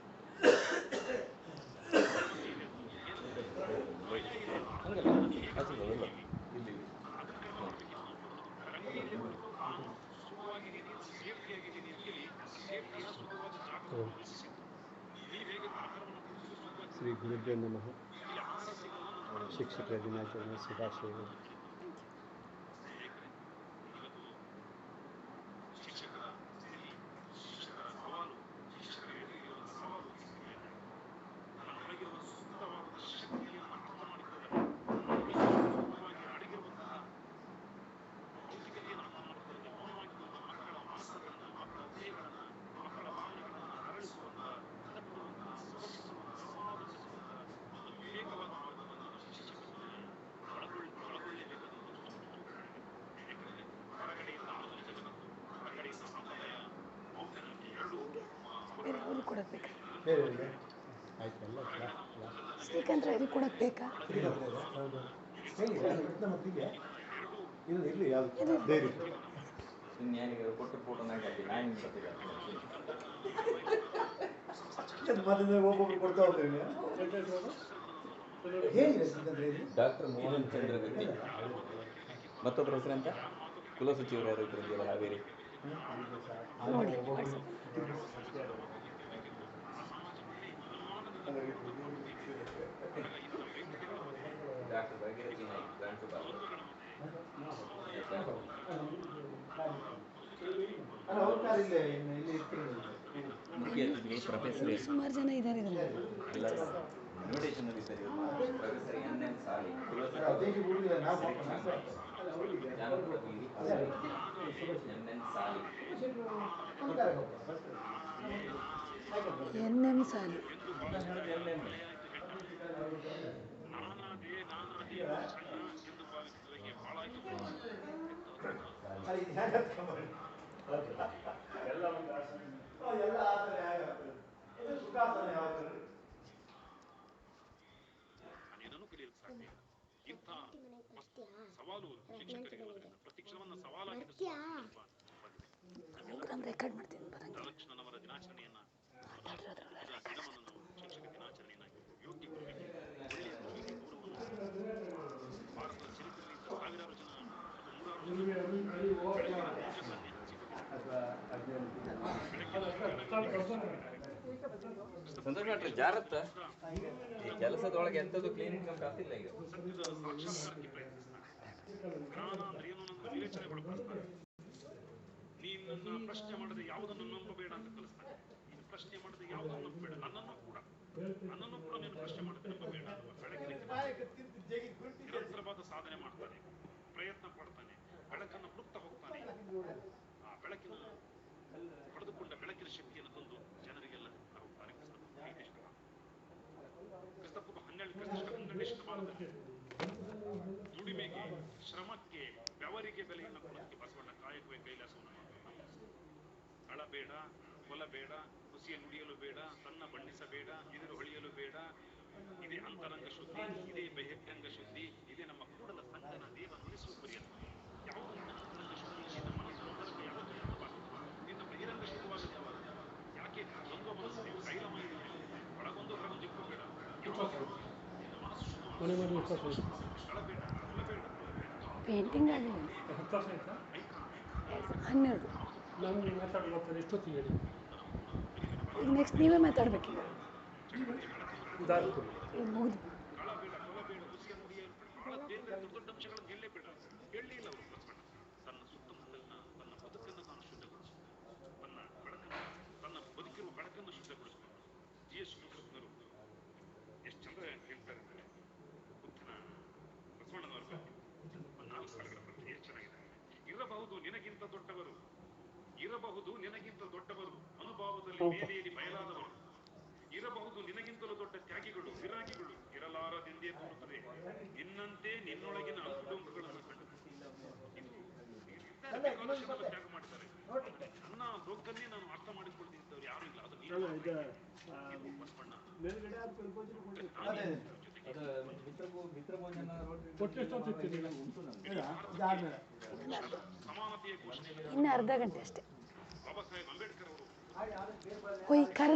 ಶ್ರೀ ಗುರುಭ್ಯೋ ನಮಃ. ಶಿಕ್ಷಕರ ದಿನಾಚರಣೆ ಶುಭಾಶಯಗಳು. ಶಿಕ್ಷಕರ ಸವಾಲು, ಶಿಕ್ಷಕರ ಎದುರಿಗಿರುವ ಸವಾಲು ನಮ್ಮೊಳಗಿರುವ ಸೂಕ್ತವಾದ ಶಕ್ತಿಯನ್ನು ಅರ್ಥ ಮಾಡಿಕೊಳ್ಳಲು ಸೂಕ್ತವಾಗಿ ಅಡಗಿರುವಂತಹ ಭೌತಿಕತೆಯನ್ನು ಅರ್ಥ ಮಾಡಿಕೊಳ್ಳದೆ ಮೌನವಾಗಿ ಮಕ್ಕಳ ಮನಸ್ಸುಗಳನ್ನು, ಮಕ್ಕಳ ದೇಹಗಳನ್ನು, ಮಕ್ಕಳ ಭಾವನೆಗಳನ್ನು ಅರಳಿಸುವಂತಹ, ತಟ್ಟುವಂತಹ, ಸ್ಪರ್ಶಿಸುವಂತಹ, ಸಮಾಲೋಚಿಸುವಂತಹ ಒಂದು ವಿವೇಕವಾದ ಮಾರ್ಗವನ್ನು ಶಿಕ್ಷಕ ಸಮುದಾಯ ಒಳಗೊಳ್ಳಲೇಬೇಕನ್ನೋದು ಯಾಕಂದರೆ ಹೊರಗಡೆಯಿಂದ ಆಧುನಿಕ ಜಗತ್ತು, ಹೊರಗಡೆಯಿಂದ ಸಂಪ್ರದಾಯ, ಮೌಲ್ಯಗಳಿಗೆ ಎರಡೂ ಬೇರೆ ಅವ್ರಿಗೆ ಕೊಡಕ್ಕೆ ಬೇಕಾ? ಬೇರೆ ಆಯ್ತಲ್ಲ. ಶ್ರೀಕಾಂತ್ ಅವ್ರಿಗೆ ಕೊಡಕ್ಕೆ ಬೇಕಾ? ಇದು ಇರಲಿ, ಯಾವುದು ಧೈರ್ಯ ಇನ್ಯಾನಿಗೆ ಕೊಟ್ಟು ಫೋಟೋನಾಗ ಹಾಕಿ ನಾನು ಬರ್ತೀವಿ. ಮೊದಲನೇ ಒಬ್ಬೊಬ್ರು ಕೊಡ್ತಾ ಹೋಗ್ತೀವಿ. ಹೇಗಿದೆ ಹೇಳಿ. ಡಾಕ್ಟರ್ ಮೋಹನ್ ಚಂದ್ರ ಗಟ್ಟಿ. ಮತ್ತೊಬ್ಬರ ಹೆಸರಂತ ಕುಲಸಚಿವರು ಯಾರು ಇದ್ರಂದಿಲ್ಲ ಹಾವೇರಿ. ನೋಡಿ ಡಾಕ್ಟರ್ ಭಾಗ್ಯರಥಿ ನಾಯ್ಕ ಪ್ರಾಂಶುಪಾಲ. ಮುಖ್ಯ ಅತಿಥಿ ಪ್ರೊಫೆಸರ್ ಸುಮಾರು ಜನ ಇದ್ದಾರೆ ಇದರಲ್ಲಿ. ಇನ್ವಿಟೇಷನ್ ಇದ್ದಾರೆ ಪ್ರೊಫೆಸರ್ NN ಸಾಲಿ, ಜಾನಪದ ಬೀರಿ NN ಸಾಲಿ. NN ಸಾಲಿ. ಎಂದು ಭಾವಿಸಿದವರಿಗೆ ಬಾಳಾಯ್ತು. ನಾನೇನೂ ಕಲಿಯಲಿಕ್ಕೆ ಸಾಧ್ಯ ಇಲ್ಲ. ಇಂಥ ಸವಾಲು ಶಿಕ್ಷಕರಿರೋದ್ರಿಂದ ಪ್ರತಿ ಕ್ಷಣವನ್ನು ಸವಾಲಾಗಿ ಪ್ರೋಗ್ರಾಮ್ ರೆಕಾರ್ಡ್ ಮಾಡ್ತೀನಿ ಬರಂಗಿಲ್ಲ. ರಾಧಾಕೃಷ್ಣನವರ ದಿನಾಚರಣೆಯನ್ನ ದಿನವನ್ನು ನಾವು ಶಿಕ್ಷಕ ದಿನಾಚರಣೆಯನ್ನಾಗಿ ಯೋಗ್ಯಗೊಳಿಸಬೇಕು. ಒಳ್ಳೆಯ ಗುರುವಿಗೆ ಗೌರವವನ್ನು ಭಾರತದ ಚರಿತ್ರೆಯಲ್ಲಿ ಸಾವಿರಾರು ಜನ ಸಂತೋಷ ಮಾಡ್ರಿ ಜಾರತ್ತ ಈ ಕೆಲಸದೊಳಗೆ ಎಂಥದ್ದು ಕ್ಲೀನಿಂಗ್ ಅಂತ ಆಗ್ತಿಲ್ಲ ಈಗ. ಸಾಕ್ಷಾತ್ಕಾರಕ್ಕೆ ಪ್ರಯತ್ನಿಸ್ತಾರೆ. ಜ್ಞಾನ ಅಂದ್ರೆ ಏನು ಅನ್ನೋದನ್ನ ವಿವೇಚನೆ ಒಳಪಡಿಸ್ತಾರೆ. ನೀನನ್ನ ಪ್ರಶ್ನೆ ಮಾಡದೆ ಯಾವುದನ್ನು ನಂಬಬೇಡ ಅಂತ ಕಲಿಸ್ತಾನೆ. ನೀನು ಪ್ರಶ್ನೆ ಮಾಡದೆ ಯಾವುದನ್ನು ನಂಬಬೇಡ, ನನ್ನನ್ನು ಕೂಡ ನೀನು ಪ್ರಶ್ನೆ ಮಾಡದೆ ನಂಬಬೇಡ. ಬೆಳಕಿನ ನಿರಂತರವಾದ ಸಾಧನೆ ಮಾಡ್ತಾನೆ, ಪ್ರಯತ್ನ ಪಡ್ತಾನೆ, ಬೆಳಕನ್ನು ಹುಡುಕ್ತಾ ಹೋಗ್ತಾನೆ. ಆ ಬೆಳಕಿನ ಪಡೆದುಕೊಂಡ ಬೆಳಕಿನ ಶಕ್ತಿಯನ್ನು ತಂದು ಜನರಿಗೆಲ್ಲ ಹೋಗ್ತಾನೆ. ಕ್ರಿಸ್ತಪೂರ್ವ 12ನೇ ಶತಮಾನದಲ್ಲಿ ದುಡಿಮೆಗೆ, ಶ್ರಮಕ್ಕೆ, ಬೆವರಿಗೆ ಬೆಲೆಯನ್ನು ಕೊಡೋದಕ್ಕೆ ಬಸವಣ್ಣ ಕಾಯಕವೇ ಕೈಲಾಸವನ್ನು ಮಾಡ್ತಾನೆ. ಅಳಬೇಡ, ಕೊಲ್ಲಬೇಡ, ಹುಸಿಯ ನುಡಿಯಲು ಬೇಡ, ತನ್ನ ಬಣ್ಣಿಸಬೇಡ, ಎದುರು ಹೊಳೆಯಲು ಬೇಡ. ಇದೇ ಅಂತರಂಗ ಶುದ್ಧಿ, ಇದೇ ಬಹಿರಂಗ ಶುದ್ಧಿ, ಇದೇ ನಮ್ಮ ಕೂಡಲ ಸಂಘ ಮನೆ ಮಾಡಿ ಎಷ್ಟು ವರ್ಷ ಪೇಂಟಿಂಗ್ ಆಗಿಲ್ಲ. 10 ವರ್ಷ ಆಯಿತಾ? 12. ನಾನು ಮಾತಾಡೋದು ಎಷ್ಟೊತ್ತಿಗೆ ಹೇಳಿ? ಈಗ ನೆಕ್ಸ್ಟ್ ನೀವೇ ಮಾತಾಡ್ಬೇಕೀಗ. ಇದಾಗ್ತು. ಈಗ ಮುಗಿದು ದೊಡ್ಡ ಅಂಶಗಳನ್ನು ಹೇಳಲೇಬೇಡ, ಹೇಳಲಿಲ್ಲ ಅವರು ಬಸವಣ್ಣ. ತನ್ನ ಸುತ್ತಮುತ್ತಲಿನ ತನ್ನ ಬದುಕನ್ನು ತಾನು ಶುದ್ಧಗೊಳಿಸಿ, ತನ್ನ ಬೆಳಕನ್ನು, ತನ್ನ ಬದುಕಿರುವ ಬೆಳಕನ್ನು ಶುದ್ಧಗೊಳಿಸಿಕೊಂಡು ಜಿ.ಎಸ್. ಶಿವಕೃಷ್ಣರು ಎಷ್ಟು ಚಂದ ಹೇಳ್ತಾರೆ ಅಂದರೆ ಬುದ್ಧನ ಬಸವಣ್ಣನವರ ಬಗ್ಗೆ ಒಂದು 4 ಸಾಲುಗಳ ಬಗ್ಗೆ ಎಷ್ಟು ಚೆನ್ನಾಗಿದೆ. ಇರಬಹುದು ನಿನಗಿಂತ ದೊಡ್ಡವರು, ಇರಬಹುದು ನಿನಗಿಂತ ದೊಡ್ಡವರು, ಅನುಭವದಲ್ಲಿ ಮೇಲೆಯಲ್ಲಿ ಬಯಲಾದವರು, ಇರಬಹುದು ನಿನಗಿಂತಲೂ ದೊಡ್ಡ ತ್ಯಾಗಿಗಳು, ವಿರಾಗಿಗಳು, ಇರಲಾರದೆಂದೇ ತೋರುತ್ತದೆ. ನಿನ್ನಂತೆ ನಿನ್ನೊಳಗಿನ ಅಂಕುಡೊಂಕುಗಳನ್ನು ಕಂಡು ತ್ಯಾಗ ಮಾಡಿದ್ದಾರೆ. ನನ್ನ ದೊಗ್ಗನ್ನೇ ನಾನು ಅರ್ಥ ಮಾಡಿಕೊಳ್ಳದಿದ್ದವರು ಯಾರು ಇಲ್ಲ. ಅದು ನೀವು ಬಸವಣ್ಣ ಸಮಾನತೆಯ ಘೋಷಣೆ ಇನ್ನು ಅರ್ಧ ಗಂಟೆ ಅಷ್ಟೇ. ಬಾಬಾ ಸಾಹೇಬ್ ಅಂಬೇಡ್ಕರ್ ಅವರು ಹೋಯ್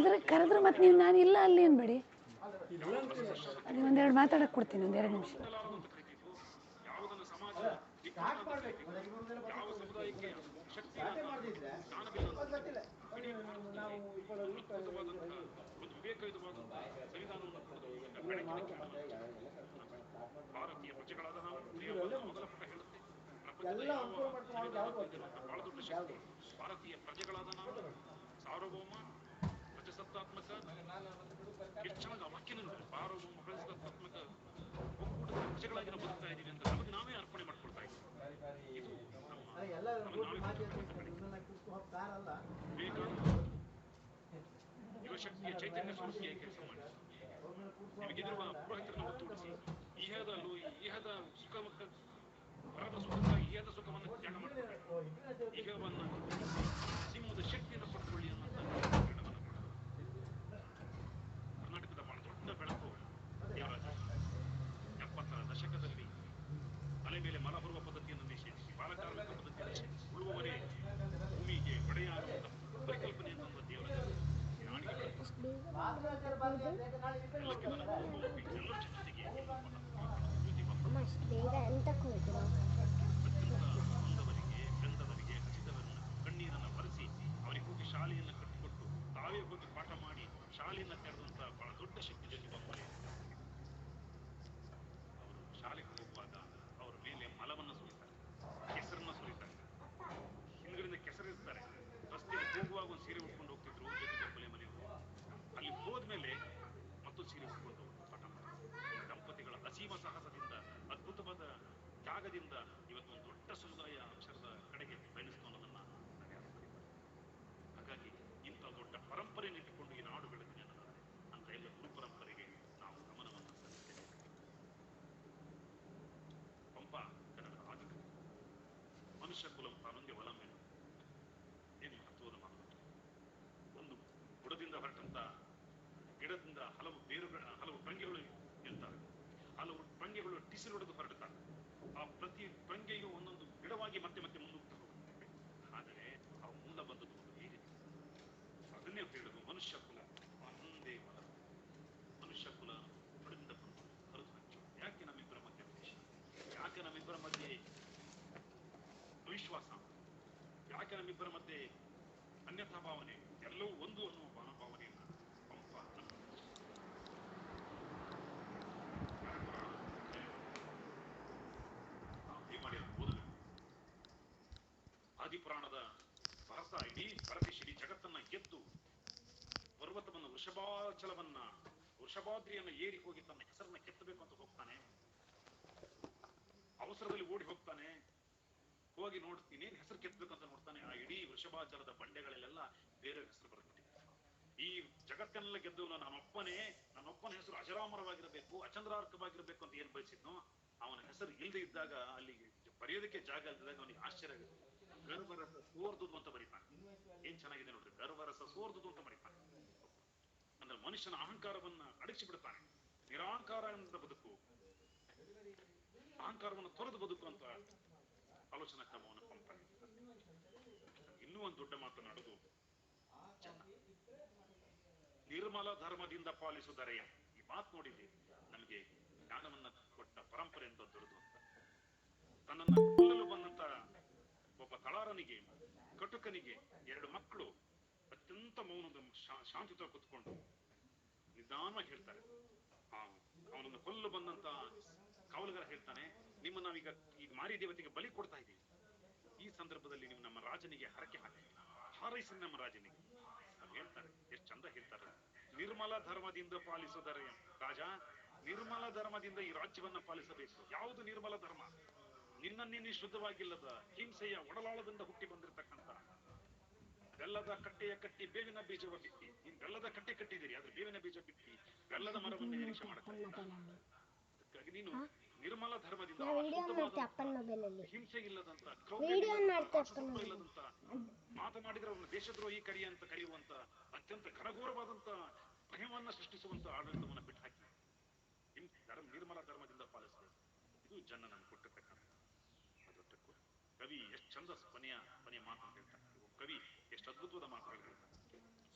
ಕರೆದ್ರೆ ಮತ್ತೆ ನೀವು ನಾನು ಇಲ್ಲ ಅಲ್ಲಿ ಅನ್ಬೇಡಿ. ಅದು ಒಂದೆರಡು ಮಾತಾಡಕ್ಕೆ ಕೊಡ್ತೀನಿ, 1-2 ನಿಮಿಷ. ಯಾವುದನ್ನು ಸಮಾಜ ಯಾವ ಸಮುದಾಯಕ್ಕೆ ಶಕ್ತಿ ಒಂದು ವಿವೇಕಯುತವಾದಂತಹ ಸಂವಿಧಾನವನ್ನು ಭಾರತೀಯ ಪ್ರಜೆಗಳಾದ ನಾವು ಮೊದಲ ಪುಟ ಹೇಳುತ್ತೆ, ಪ್ರಪಂಚದ ಯಾವ ಬಹಳ ದೊಡ್ಡ ಶಕ್ತಿ ಭಾರತೀಯ ಪ್ರಜೆಗಳಾದ ನಾವು ಸಾರ್ವಭೌಮ ಪ್ರಜಾಸತ್ತಾತ್ಮಕ ಎಷ್ಟು ಚೆನ್ನಾಗಿ ವಾಕ್ಯ ನೋಡಿದ್ರೆ ಸಾರ್ವಭೌಮ ಪ್ರಜಾಸತ್ತಾತ್ಮಕ ಒಕ್ಕೂಟದ ಪ್ರಜೆಗಳಾಗಿ ನಾವು ಬದುಕ್ತಾ ಇದೀವಿ ಅಂತ ನಮಗೆ ನಾವೇ ಅರ್ಪಣೆ ಮಾಡ್ಕೊಳ್ತಾ ಇದ್ದೀವಿ. ಇದು ವಿವೇಕಾನಂದ ಯುವಶಕ್ತಿಯ ಚೈತನ್ಯ ಸ್ಫೂರ್ತಿಯಾಗಿ ಕೆಲಸ ಮಾಡಿ ನಿಮಗಿರುವ ಪುರೋಹಿತರನ್ನು ಒತ್ತುಗೂಡಿಸಿ ಇಹದ ಸುಖ ಪರದ ಸುಖಕ್ಕಾಗಿ ಇಹದ ಸುಖವನ್ನು ತ್ಯಾಗ ಮಾಡಬೇಕು, ಇಹವನ್ನು ಸಿಂಹದ ಶಕ್ತಿಯಿಂದ ಪಡ್ಕೊಳ್ಳಿ ಅನ್ನೋಂಥ ಗಿಡವನ್ನು ಕರ್ನಾಟಕದ ಬಹಳ ದೊಡ್ಡ ಬೆಳಕು ದೇವರಾಜ 70ರ ದಶಕದಲ್ಲಿ ಮಲೆ ಮೇಲೆ ಮಲ ಬರುವ ಪದ್ಧತಿಯನ್ನು ನಿಷೇಧಿಸಿ, ಬಾಲಕಾರ್ಮಿಕ ಪದ್ಧತಿಯನ್ನು ನಿಷೇಧಿಸಿ, ಉಳುವವರೇ ಭೂಮಿಗೆ ಒಡೆಯಾಗುವಂತ ಪರಿಕಲ್ಪನೆ ತಂದ ದೇವರಾಜ ನಾಡಿಗೆ ಬೆಂದವರಿಗೆ ಹಸಿದವರನ್ನ ಕಣ್ಣೀರನ್ನ ಬರೆಸಿ ಅವರಿಗೆ ಹೋಗಿ ಶಾಲೆಯನ್ನ ಕಟ್ಟಿಕೊಟ್ಟು ತಾವೇ ಹೋಗಿ ಪಾಠ ಮಾಡಿ ಶಾಲೆಯನ್ನ ತೆರೆದಂತ ಬಹಳ ದೊಡ್ಡ ಶಕ್ತಿ ಜ್ಯೋತಿಬಾಪುಲೆ. ಅವರು ಶಾಲೆಗೆ ಹೋಗುವಾಗ ಅವರ ಮೇಲೆ ಮಲವನ್ನ ಸುರಿತಾರೆ, ಕೆಸರನ್ನ ಸುರಿತಾರೆ, ಹಿಂದ್ಗಡೆಯಿಂದ ಕೆಸರಿರ್ತಾರೆ. ರಸ್ತೆಯಲ್ಲಿ ಹೋಗುವಾಗ ಒಂದು ಸೀರೆ ಉಟ್ಕೊಂಡು ಹೋಗ್ತಿದ್ರು ಜ್ಯೋತಿಬಾಪುಲೆ ಮನೆಯವರು. ಅಲ್ಲಿ ಹೋದ್ಮೇಲೆ ಮತ್ತೊಂದು ಸೀರೆ ಉಟ್ಕೊಂಡು ಪಾಠ ಮಾಡ್ತಾರೆ. ದಂಪತಿಗಳ ಅಸೀಮ ಸಾಹಸದಿಂದ, ಅದ್ಭುತವಾದ ತ್ಯಾಗದಿಂದ ಇವತ್ತು ಒಂದು ದೊಡ್ಡ ಸಮುದಾಯ ಅಕ್ಷರದ ಕಡೆಗೆ ಪಯಣಿಸ್ತು ಅನ್ನೋದನ್ನ ನನಗೆ ಹಾಗಾಗಿ ಇಂಥ ದೊಡ್ಡ ಪರಂಪರೆಯನ್ನು ಇಟ್ಟುಕೊಂಡು ಈ ನಾಡು ಬೆಳೆದಿದೆ ಅನ್ನೋದಾದ್ರೆ ಅಂತ ಎಲ್ಲ ಗುರು ಪರಂಪರೆಗೆ ನಾವು ಗಮನವನ್ನು ಸಲ್ಲಿಸಬೇಕು. ಪಂಪ ಕನ್ನಡದ ಆದಿಕವಿ, ಮನುಷ್ಯ ಕುಲಂ ತಾನೊಂದೇ ಒಳಮೇನು ಏನು ಮಹತ್ವದ ಮಾತು. ಒಂದು ಬುಡದಿಂದ ಹೊರಟಂತ ಗಿಡದಿಂದ ಹಲವು ಪಂಗೆಗಳು ಇರ್ತಾರೆ, ಹಲವು ಪಂಗೆಗಳು ಟಿಸಿಲು ಹೊಡೆದು ಹೊರಡುತ್ತಾರೆ. ಆ ಪ್ರತಿ ಪಂಗೆಯು ಒಂದೊಂದು ಗಿಡವಾಗಿ ಮತ್ತೆ ಮತ್ತೆ ಮುಂದೋಗ್ತಾ ಹೋಗುತ್ತೆ. ಆದರೆ ಆ ಮೂಲ ಬಂದದ್ದು ಒಂದು ಹೇಗೆ ಅದನ್ನೇ ಹೇಳುದು ಮನುಷ್ಯ ಕುಲ ಒಂದೇ ಮಲ. ಮನುಷ್ಯ ಕುಲ ಬುಡದಿಂದ ಬಂದು ಹರಿದು ಹಂಚು. ಯಾಕೆ ನಮ್ಮಿಬ್ಬರ ಮಧ್ಯೆ ದ್ವೇಷ? ಯಾಕೆ ನಮ್ಮಿಬ್ಬರ ಮಧ್ಯೆ ಅವಿಶ್ವಾಸ? ಯಾಕೆ ನಮ್ಮಿಬ್ಬರ ಮಧ್ಯೆ ಅನ್ಯಥಾ ಭಾವನೆ? ಎಲ್ಲವೂ ಒಂದು ಅನ್ನುವ ಮನೋಭಾವನೆಯನ್ನ ಪಂಪ ಓದಬೇಕು. ಆದಿಪುರಾಣದ ಭಾರತ ಇಡೀ ಇಡೀ ಜಗತ್ತನ್ನ ಗೆದ್ದು ಪರ್ವತವನ್ನು ವೃಷಭಾದ್ರಿಯನ್ನ ಏರಿ ಹೋಗಿ ತನ್ನ ಹೆಸರನ್ನ ಕೆತ್ತಬೇಕು ಅಂತ ಹೋಗ್ತಾನೆ. ಅವಸರದಲ್ಲಿ ಓಡಿ ಹೋಗ್ತಾನೆ, ಹೋಗಿ ನೋಡ್ತೀನಿ ಹೆಸರು ಕೆತ್ತಬೇಕಂತ ನೋಡ್ತಾನೆ. ಆ ಇಡೀ ವೃಷಭಾಚಲದ ಬಂಡೆಗಳಲ್ಲೆಲ್ಲ ಬೇರೆ ಹೆಸರು ಬರೆದ್ಬಿಟ್ಟಿದೆ. ಈ ಜಗತ್ತನ್ನೆಲ್ಲ ಗೆದ್ದು ನನ್ನೊಪ್ಪನ ಹೆಸರು ಅಜರಾಮರವಾಗಿರಬೇಕು, ಅಚಂದ್ರಾರ್ಕವಾಗಿರ್ಬೇಕು ಅಂತ ಏನ್ ಬಯಸಿದ್ನೋ ಅವನ ಹೆಸರು ಇಲ್ಲದೆ ಇದ್ದಾಗ ಅಲ್ಲಿ ಬರೆಯೋದಕ್ಕೆ ಜಾಗ ಇಲ್ದಾಗ ಅವನಿಗೆ ಆಶ್ಚರ್ಯ ಆಗುತ್ತೆ. ಗರ್ಭರಸ ಸೋರ್ದುದು ಅಂತ ಬರೀತಾನೆ. ಏನ್ ಚೆನ್ನಾಗಿದೆ ನೋಡ್ರಿ, ಗರ್ಭರಸ ಸೋರ್ದುದು ಅಂತ ಬರೀತಾನೆ. ಅಂದ್ರೆ ಮನುಷ್ಯನ ಅಹಂಕಾರವನ್ನ ಅಡಗಿಸಿ ಬಿಡ್ತಾನೆ. ನಿರಾಂಕಾರ ಬದುಕು, ಅಹಂಕಾರವನ್ನು ತೊರೆದು ಬದುಕು ಅಂತ ಆಲೋಚನಾ ಕ್ರಮವನ್ನು ಪಂಪನೆ. ಇನ್ನೂ ಒಂದು ದೊಡ್ಡ ಮಾತನಾಡುವುದು ಜನ. ನಿರ್ಮಲ ಧರ್ಮದಿಂದ ಪಾಲಿಸುವುದರೆಯ ಈ ಮಾತು ನೋಡಿದ್ವಿ. ನಮಗೆ ಜ್ಞಾನವನ್ನ ಕೊಟ್ಟ ಪರಂಪರೆ ಅಂತ ದೊರೆದು ಅಂತ ತನ್ನನ್ನ ಕೊಲ್ಲಲು ಬಂದಂತ ಒಬ್ಬ ತಳಾರನಿಗೆ ಕಟುಕನಿಗೆ 2 ಮಕ್ಕಳು ಅತ್ಯಂತ ಮೌನದ ಶಾಂತಿತ ಕೂತ್ಕೊಂಡು ನಿಧಾನವಾಗಿ ಹೇಳ್ತಾರೆ. ಅವನನ್ನು ಕೊಲ್ಲಲು ಬಂದಂತ ಕಾವಲುಗಾರ ಹೇಳ್ತಾನೆ, ನಿಮ್ಮ ನಾವೀಗ ಈಗ ಮಾರಿ ದೇವತೆಗೆ ಬಲಿ ಕೊಡ್ತಾ ಇದ್ದೀವಿ. ಈ ಸಂದರ್ಭದಲ್ಲಿ ನೀವು ನಮ್ಮ ರಾಜನಿಗೆ ಹರಕೆ ಹಾಕಿ ಹಾರೈಸಿ ನಮ್ಮ ರಾಜನಿಗೆ. ಅವ್ರು ಹೇಳ್ತಾರೆ, ಎಷ್ಟು ಚಂದ ಹೇಳ್ತಾರೆ, ನಿರ್ಮಲ ಧರ್ಮದಿಂದ ಪಾಲಿಸುವುದರೆ ರಾಜ, ನಿರ್ಮಲ ಧರ್ಮದಿಂದ ಈ ರಾಜ್ಯವನ್ನ ಪಾಲಿಸಬೇಕು. ಯಾವುದು ನಿರ್ಮಲ ಧರ್ಮ? ನಿನ್ನನ್ನೇ ಶುದ್ಧವಾಗಿಲ್ಲದ ಹಿಂಸೆಯ ಒಡಲಾಳದಿಂದ ಹುಟ್ಟಿ ಬಂದಿರತಕ್ಕಂತ ಬೆಲ್ಲದ ಕಟ್ಟೆಯ ಕಟ್ಟಿ ಬೇವಿನ ಬೀಜವ ಬಿತ್ತಿ, ನೀನ್ ಬೆಲ್ಲದ ಕಟ್ಟೆ ಕಟ್ಟಿದ್ದೀರಿ, ಆದ್ರೆ ಬೇವಿನ ಬೀಜ ಬಿತ್ತಿ ಬೆಲ್ಲದ ಮರವನ್ನು ನಿರೀಕ್ಷೆ ಮಾಡ್ತಾ ಅದಕ್ಕಾಗಿ ನೀನು ನಿರ್ಮಲ ಧರ್ಮದಿಂದ ಹಿಂಸೆ ಇಲ್ಲದಂತ ಇಲ್ಲದಂತ ಮಾತನಾಡಿದ್ರೆ ಅವ್ರನ್ನ ದೇಶದ್ರೋಹಿ ಕರಿ ಅಂತ ಕರೆಯುವಂತ ಅತ್ಯಂತ ಘನಘೋರವಾದಂತ ಭಯವನ್ನ ಸೃಷ್ಟಿಸುವಂತ ಆಡಳಿತವನ್ನ ಬಿಟ್ಟು ಹಾಕಿ ನಿರ್ಮಲ ಧರ್ಮದಿಂದ ಪಾಲಿಸಬೇಕು. ಇದು ಜನ ನಮ್ಗೆ ಕೊಟ್ಟಿರ್ತಕ್ಕಂಥ ಅದೊಟ್ಟಕ್ಕೂ ಕವಿ ಎಷ್ಟು ಚಂದ ಕೊನೆಯ ಮಾತನ್ನು ಹೇಳ್ತಾರೆ. ಕವಿ ಎಷ್ಟು ಅದ್ಭುತವಾದ ಮಾತುಗಳು ಹೇಳ್ತಾರೆ.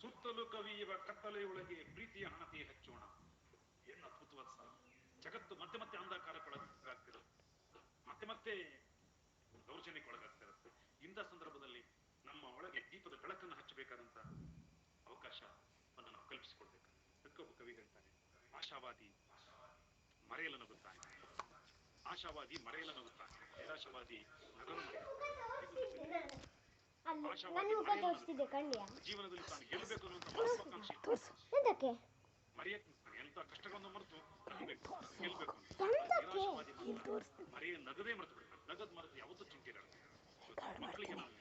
ಸುತ್ತಲೂ ಕವಿಯುವ ಕತ್ತಲೆಯೊಳಗೆ ಪ್ರೀತಿಯ ಹಣತೆ ಹಚ್ಚೋಣ. ಏನು ಅದ್ಭುತವಾದ ಸಾಲ. ಜಗತ್ತು ಮತ್ತೆ ಮತ್ತೆ ಅಂಧಕಾರಕ್ಕೊಳಗಾಗ್ತಿರುತ್ತೆ, ಮತ್ತೆ ದೌರ್ಜನ್ಯಕ್ಕೊಳಗಾಗ್ತಿರುತ್ತೆ. ಇಂಥ ಸಂದರ್ಭದಲ್ಲಿ ನಮ್ಮ ಒಳಗೆ ದೀಪದ ಬೆಳಕನ್ನು ಹಚ್ಚಬೇಕಾದಂತ ಅವಕಾಶವನ್ನು ನಾವು ಕಲ್ಪಿಸಿಕೊಡ್ಬೇಕು. ಒಬ್ಬ ಕವಿ ಹೇಳ್ತಾನೆ, ಆಶಾವಾದಿ ಮರೆಯಲನಗುತ್ತಾನೆ, ಆಶಾವಾದಿ ಮರೆಯಲನಗುತ್ತಾನೆ, ನಿರಾಶಾವಾದಿ ನಗಲು ಜೀವನದಲ್ಲಿ ತಾನು ಗೆಲ್ಲಬೇಕು ಅನ್ನುವಂತ ಮಹತ್ವಾಕಾಂಕ್ಷೆ ಮರೆಯಕ್ಕೆ ಎಂತ ಕಷ್ಟಗಳನ್ನು ಮರೆತು ನಗಬೇಕು, ಗೆಲ್ಬೇಕು. ನಿರಾಶಾವಾದಿ ಮರೆಯ ನಗದೇ ಮರೆತು ಬಿಡ್ತಾರೆ. ನಗದ್ ಮರೆತು ಯಾವತ್ತೂ ಚಿಂತೆ ಇರಲ್ಲ. ಮಕ್ಕಳಿಗೆ ನಾವು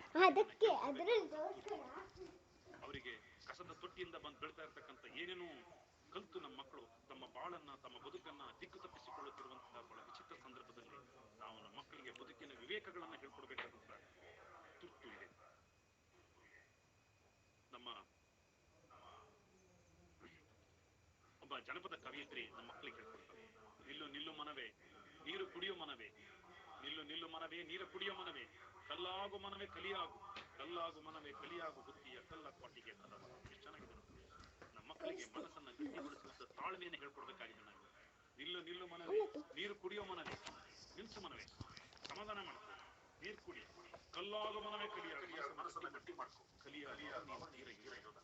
ಅವರಿಗೆ ಕಸದ ತೊಟ್ಟಿಯಿಂದ ಬಂದು ಬೀಳ್ತಾ ಇರ್ತಕ್ಕಂಥ ಏನೇನೋ ಕಲ್ತು ನಮ್ಮ ಮಕ್ಕಳು ತಮ್ಮ ಬಾಳನ್ನ ತಮ್ಮ ಬದುಕನ್ನ ದಿಕ್ಕು ತಪ್ಪಿಸಿಕೊಳ್ಳುತ್ತಿರುವಂತಹ ಬಹಳ ವಿಚಿತ್ರ ಸಂದರ್ಭದಲ್ಲಿ ನಾವು ನಮ್ಮ ಮಕ್ಕಳಿಗೆ ಬದುಕಿನ ವಿವೇಕಗಳನ್ನ ಹೇಳ್ಕೊಡ್ಬೇಕಾದಂತ ತುರ್ತು ಇದೆ. ನಮ್ಮ ಒಬ್ಬ ಜನಪದ ಕವಿಯತ್ರಿ ನಮ್ಮ ಮಕ್ಕಳಿಗೆ ಹೇಳ್ಕೊಡ್ತಾರೆ, ನಿಲ್ಲು ನಿಲ್ಲು ಮನವೇ ನೀರು ಕುಡಿಯೋ ಮನವೇ, ನಿಲ್ಲು ನಿಲ್ಲು ಮನವೇ ನೀರು ಕುಡಿಯೋ ಮನವೇ, ಕಲ್ಲಾಗು ಮನವೇ ಕಲಿಯಾಗು, ಕಲ್ಲಾಗು ಮನವೇ ಕಲಿಯಾಗು, ಬುದ್ಧಿಯ ಕಲ್ಲ ಕೊಟ್ಟಿಗೆ ಕದವ. ಎಷ್ಟು ಚೆನ್ನಾಗಿದೆ ನೋಡಿ. ನಮ್ಮ ಮಕ್ಕಳಿಗೆ ಮನಸ್ಸನ್ನ ಗಟ್ಟಿಗೊಳಿಸುವಂತ ತಾಳ್ಮೆಯನ್ನು ಹೇಳ್ಕೊಡ್ಬೇಕಾಗಿದೆ ನಾವು. ನಿಲ್ಲು ನಿಲ್ಲು ಮನವೇ ನೀರು ಕುಡಿಯೋ ಮನವೇ, ನಿಲ್ಸು ಮನವೇ, ಸಮಾಧಾನ ಮಾಡ್ಕೊ, ನೀರು ಕುಡಿ, ಕಲ್ಲಾಗು ಮನವೇ ಕಲಿಯಾಗು, ಮನಸ್ಸನ್ನ ಗಟ್ಟಿ ಮಾಡ್ಕೊ, ಕಲಿಯಾಗು ನೀರ ಇರೋದ.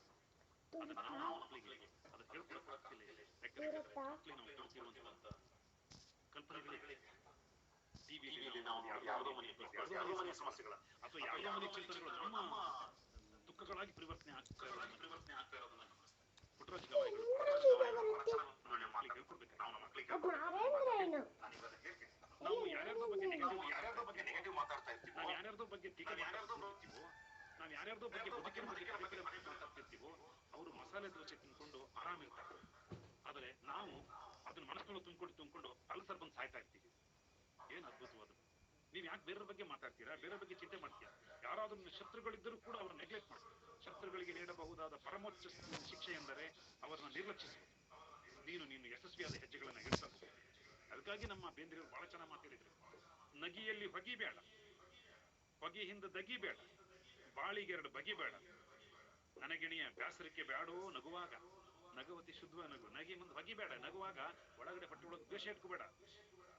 ಅದನ್ನ ನಾವು ಮಕ್ಕಳಿಗೆ ಅದನ್ನ ಹೇಳ್ಕೊಡಕ್ಕಾಗ್ತಿಲ್ಲ. ಯಾಕಂದ್ರೆ ಮಕ್ಕಳಿಗೆ ನಾವು ಕೊಡ್ತಿರುವಂತ ಕಲ್ಪನೆಗಳಿಗೆ ಟಿವಿಯಲ್ಲಿ ನಾವು ಯಾವುದೋ ಮನೆ ಸಮಸ್ಯೆಗಳ ಅಥವಾ ಯಾವುದೋ ಮನೆ ಚಿಂತನೆಗಳು ನಮ್ಮ ದುಃಖಗಳಾಗಿ ಪರಿವರ್ತನೆ ಆಗ್ತಾ ಇರೋದನ್ನ ಪುಟ್ಟರಾಜ ಗವಾಯಿಗಳು ಮಕ್ಕಳಿಗೆ ಹೇಳ್ಕೊಡ್ಬೇಕು. ನಾವು ನಮ್ಮ ಮಕ್ಕಳಿಗೆ ನಾವು ಯಾರ್ಯಾರ್ದೋ ಬಗ್ಗೆ ನೆಗೆಟಿವ್ ಮಾತಾಡ್ತಾ ಇರ್ತೀವಿ, ನಾವು ಯಾರ್ಯಾರ್ದೋ ಬಗ್ಗೆ ಟೀಕೆ ಮಾತಾಡ್ತಿರ್ತೀವೋ, ನಾವು ಯಾರ್ಯಾರ್ದೋ ಬಗ್ಗೆ ಬದುಕಿನ ಬಗ್ಗೆ ಮಾತಾಡ್ತಿರ್ತೀವೋ, ಅವರು ಮಸಾಲೆ ದೋಸೆ ತಿನ್ಕೊಂಡು ಆರಾಮಿರ್ತಾರೆ. ಆದ್ರೆ ನಾವು ಅದನ್ನ ಮನಸ್ಸನ್ನು ತುಂಬಿಕೊಂಡು ಅಲ್ಸರ್ ಬಂದು ಸಾಯ್ತಾ ಇರ್ತೀವಿ. ಏನ್ ಅದ್ಭುತವಾದ. ನೀವ್ ಯಾಕೆ ಬೇರೆಯವ್ರ ಬಗ್ಗೆ ಮಾತಾಡ್ತೀರಾ, ಬೇರೆಯವ್ರ ಬಗ್ಗೆ ಚಿಂತೆ ಮಾಡ್ತೀರಾ? ಯಾರಾದ್ರೂ ಶತ್ರುಗಳಿದ್ದರೂ ಕೂಡ ಅವ್ರನ್ನ ನೆಗ್ಲೆಕ್ಟ್ ಮಾಡಿ. ಶತ್ರುಗಳಿಗೆ ನೀಡಬಹುದಾದ ಪರಮೋಚ್ಚ ಶಿಕ್ಷೆ ಎಂದರೆ ಅವರನ್ನ ನಿರ್ಲಕ್ಷಿಸುವುದು. ನೀನು ಯಶಸ್ವಿಯಾದ ಹೆಜ್ಜೆಗಳನ್ನ ಇಡ್ತಾ ಹೋಗು. ಅದಕ್ಕಾಗಿ ನಮ್ಮ ಬೇಂದ್ರೆಯವರು ಬಹಳ ಚೆನ್ನಾಗಿ ಮಾತಾಡಿದ್ರು. ನಗಿಯಲ್ಲಿ ಹೊಗಿ ಬೇಡ, ಹೊಗಿ ಹಿಂದ ದಗಿ ಬೇಡ, ಬಾಳಿಗೆರಡು ಬಗೆ ಬೇಡ, ನನಗೆಣಿಯ ಬ್ಯಾಸರಕ್ಕೆ ಬೇಡೋ ನಗುವಾಗ, ನಗುವತಿ ಶುದ್ಧ ನಗು, ನಗಿ ಮುಂದೆ ಹೊಗಿ ಬೇಡ, ನಗುವಾಗ ಒಳಗಡೆ ಹೊಟ್ಟೆ ಒಳಗೆ ದ್ವೇಷ ಇಟ್ಕೋಬೇಡ,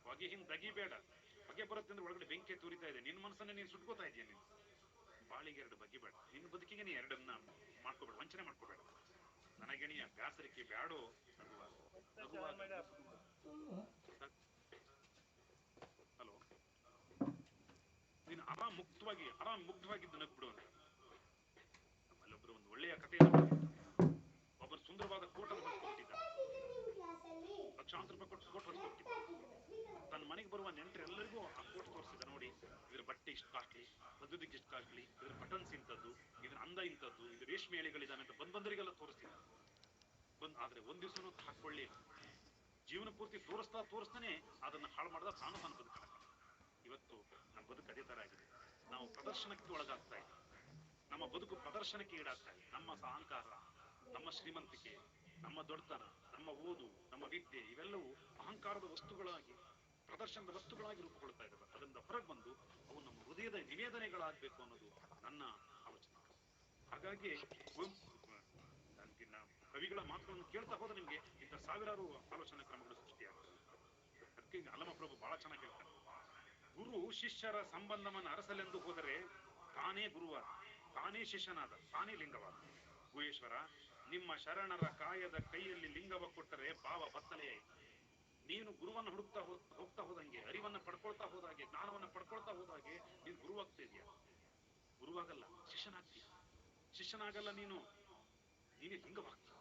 ಹೊಗೆ ಹಿಂದ್ ದಗಿ ಬೇಡ. ಹೊಗೆ ಬರುತ್ತೆ ಅಂದ್ರೆ ಒಳಗಡೆ ಬೆಂಕಿ ತೂರಿತಾ ಇದೆ, ನಿನ್ ಮನಸ್ಸನ್ನ ನೀನ್ ಸುಟ್ಕೋತಾ ಇದೆಯಾ. ನೀನು ಬಾಳಿಗೆ ಎರಡು ಬಗೆ ಬೇಡ, ನಿನ್ನ ಬದುಕಿಗೆ ನೀ ಎರಡನ್ನ ಮಾಡ್ಕೋಬೇಡ, ವಂಚನೆ ಮಾಡ್ಕೋಬೇಡ. ನನಗೆಣಿಯ ಬ್ಯಾಸರಕ್ಕೆ ಬೇಡೋ ನಗುವಾಗ, ನಗುವಾಗ. ಹಲೋ, ನೀನು ಆರಾಮ್ ಮುಗ್ಧವಾಗಿದ್ದು ನಗ್ಬಿಡು ಅಂತ. ನಮ್ಮಲ್ಲೊಬ್ರು ಒಂದು ಒಳ್ಳೆಯ ಕಥೆಯನ್ನು ಒಬ್ಬರು ಸುಂದರವಾದ ಕೋಟನ್ನು ಹೊಲಿಸ್ಕೊಟ್ಟಿದ್ದ, ಲಕ್ಷಾಂತರ ರೂಪಾಯಿ ಕೊಟ್ಟು ಕೋಟ್ ಹೊಲಿಸ್ಕೊಟ್ಟಿದ್ದ. ತನ್ನ ಮನೆಗೆ ಬರುವ ನೆಂಟರೆಲ್ಲರಿಗೂ ಆ ಕೋಟ್ ತೋರಿಸಿದ. ನೋಡಿ, ಇದ್ರ ಬಟ್ಟೆ ಇಷ್ಟು ಕಾಸ್ಟ್ಲಿ, ಮದುವೆಗೆ ಇಷ್ಟು ಕಾಸ್ಟ್ಲಿ, ಇದ್ರ ಬಟನ್ಸ್ ಇಂಥದ್ದು, ಇದ್ರ ಅಂದ ಇಂಥದ್ದು, ಇದು ರೇಷ್ಮೆ ಎಳೆಗಳಿದಾವೆ ಅಂತ ಬಂದವರಿಗೆಲ್ಲ ತೋರಿಸ್ತಿದ್ದ. ಆದ್ರೆ ಒಂದ್ ದಿವಸನೂ ಹಾಕೊಳ್ಳಿ, ಜೀವನ ಪೂರ್ತಿ ತೋರಿಸ್ತಾನೆ ಅದನ್ನ ಹಾಳು ಮಾಡ್ದ. ತಾನು ಬದುಕಲ್ಲ. ಇವತ್ತು ನಮ್ಮ ಬದುಕು ಅದೇ ತರ ಆಗಿದೆ. ನಾವು ಪ್ರದರ್ಶನಕ್ಕೆ ಒಳಗಾಗ್ತಾ ಇದ್ದೀವಿ, ನಮ್ಮ ಬದುಕು ಪ್ರದರ್ಶನಕ್ಕೆ ಈಡಾಗ್ತಾ ಇದೆ. ನಮ್ಮ ಅಹಂಕಾರ, ನಮ್ಮ ಶ್ರೀಮಂತಿಕೆ, ನಮ್ಮ ದೊಡ್ಡತನ, ನಮ್ಮ ಓದು, ನಮ್ಮ ವಿದ್ಯೆ ಇವೆಲ್ಲವೂ ಅಹಂಕಾರದ ವಸ್ತುಗಳಾಗಿ, ಪ್ರದರ್ಶನದ ವಸ್ತುಗಳಾಗಿ ರೂಪುಗೊಳ್ತಾ ಇದ್ದಾವೆ. ಅದರಿಂದ ಹೊರಗೆ ಬಂದು ಅವು ನಮ್ಮ ಹೃದಯದ ನಿವೇದನೆಗಳಾಗಬೇಕು ಅನ್ನೋದು ನನ್ನ ಆಲೋಚನೆ. ಹಾಗಾಗಿ ಕವಿಗಳ ಮಾತುಗಳನ್ನು ಕೇಳ್ತಾ ಹೋದ್ರೆ ನಿಮ್ಗೆ ಇಂಥ ಸಾವಿರಾರು ಆಲೋಚನಾ ಕ್ರಮಗಳು ಸೃಷ್ಟಿಯಾಗ್ತವೆ. ಅದಕ್ಕೆ ಅಲ್ಲಮಪ್ರಭು ಬಹಳ ಚೆನ್ನಾಗಿ ಹೇಳ್ತಾರೆ, ಗುರು ಶಿಷ್ಯರ ಸಂಬಂಧವನ್ನು ಅರಸಲೆಂದು ಹೋದರೆ ತಾನೇ ಗುರುವಾದ, ತಾನೇ ಶಿಷ್ಯನಾದ, ತಾನೇ ಲಿಂಗವಾದ. ಗುಹೇಶ್ವರ, ನಿಮ್ಮ ಶರಣರ ಕಾಯದ ಕೈಯಲ್ಲಿ ಲಿಂಗವ ಕೊಟ್ಟರೆ ಭಾವ ಬತ್ತಲೆಯೇ. ನೀನು ಗುರುವನ್ನು ಹುಡುಕ್ತಾ ಹೋಗ್ತಾ ಹೋದಂಗೆ, ಅರಿವನ್ನ ಪಡ್ಕೊಳ್ತಾ ಹೋದಾಗೆ, ಜ್ಞಾನವನ್ನ ಪಡ್ಕೊಳ್ತಾ ಹೋದಾಗೆ ನೀನು ಗುರುವಾಗ್ತಾ ಇದೆಯಾ? ಗುರುವಾಗಲ್ಲ, ಶಿಷ್ಯನಾಗ್ತೀಯ. ಶಿಷ್ಯನಾಗಲ್ಲ, ನೀನೇ ಲಿಂಗವಾಗ್ತೀಯ.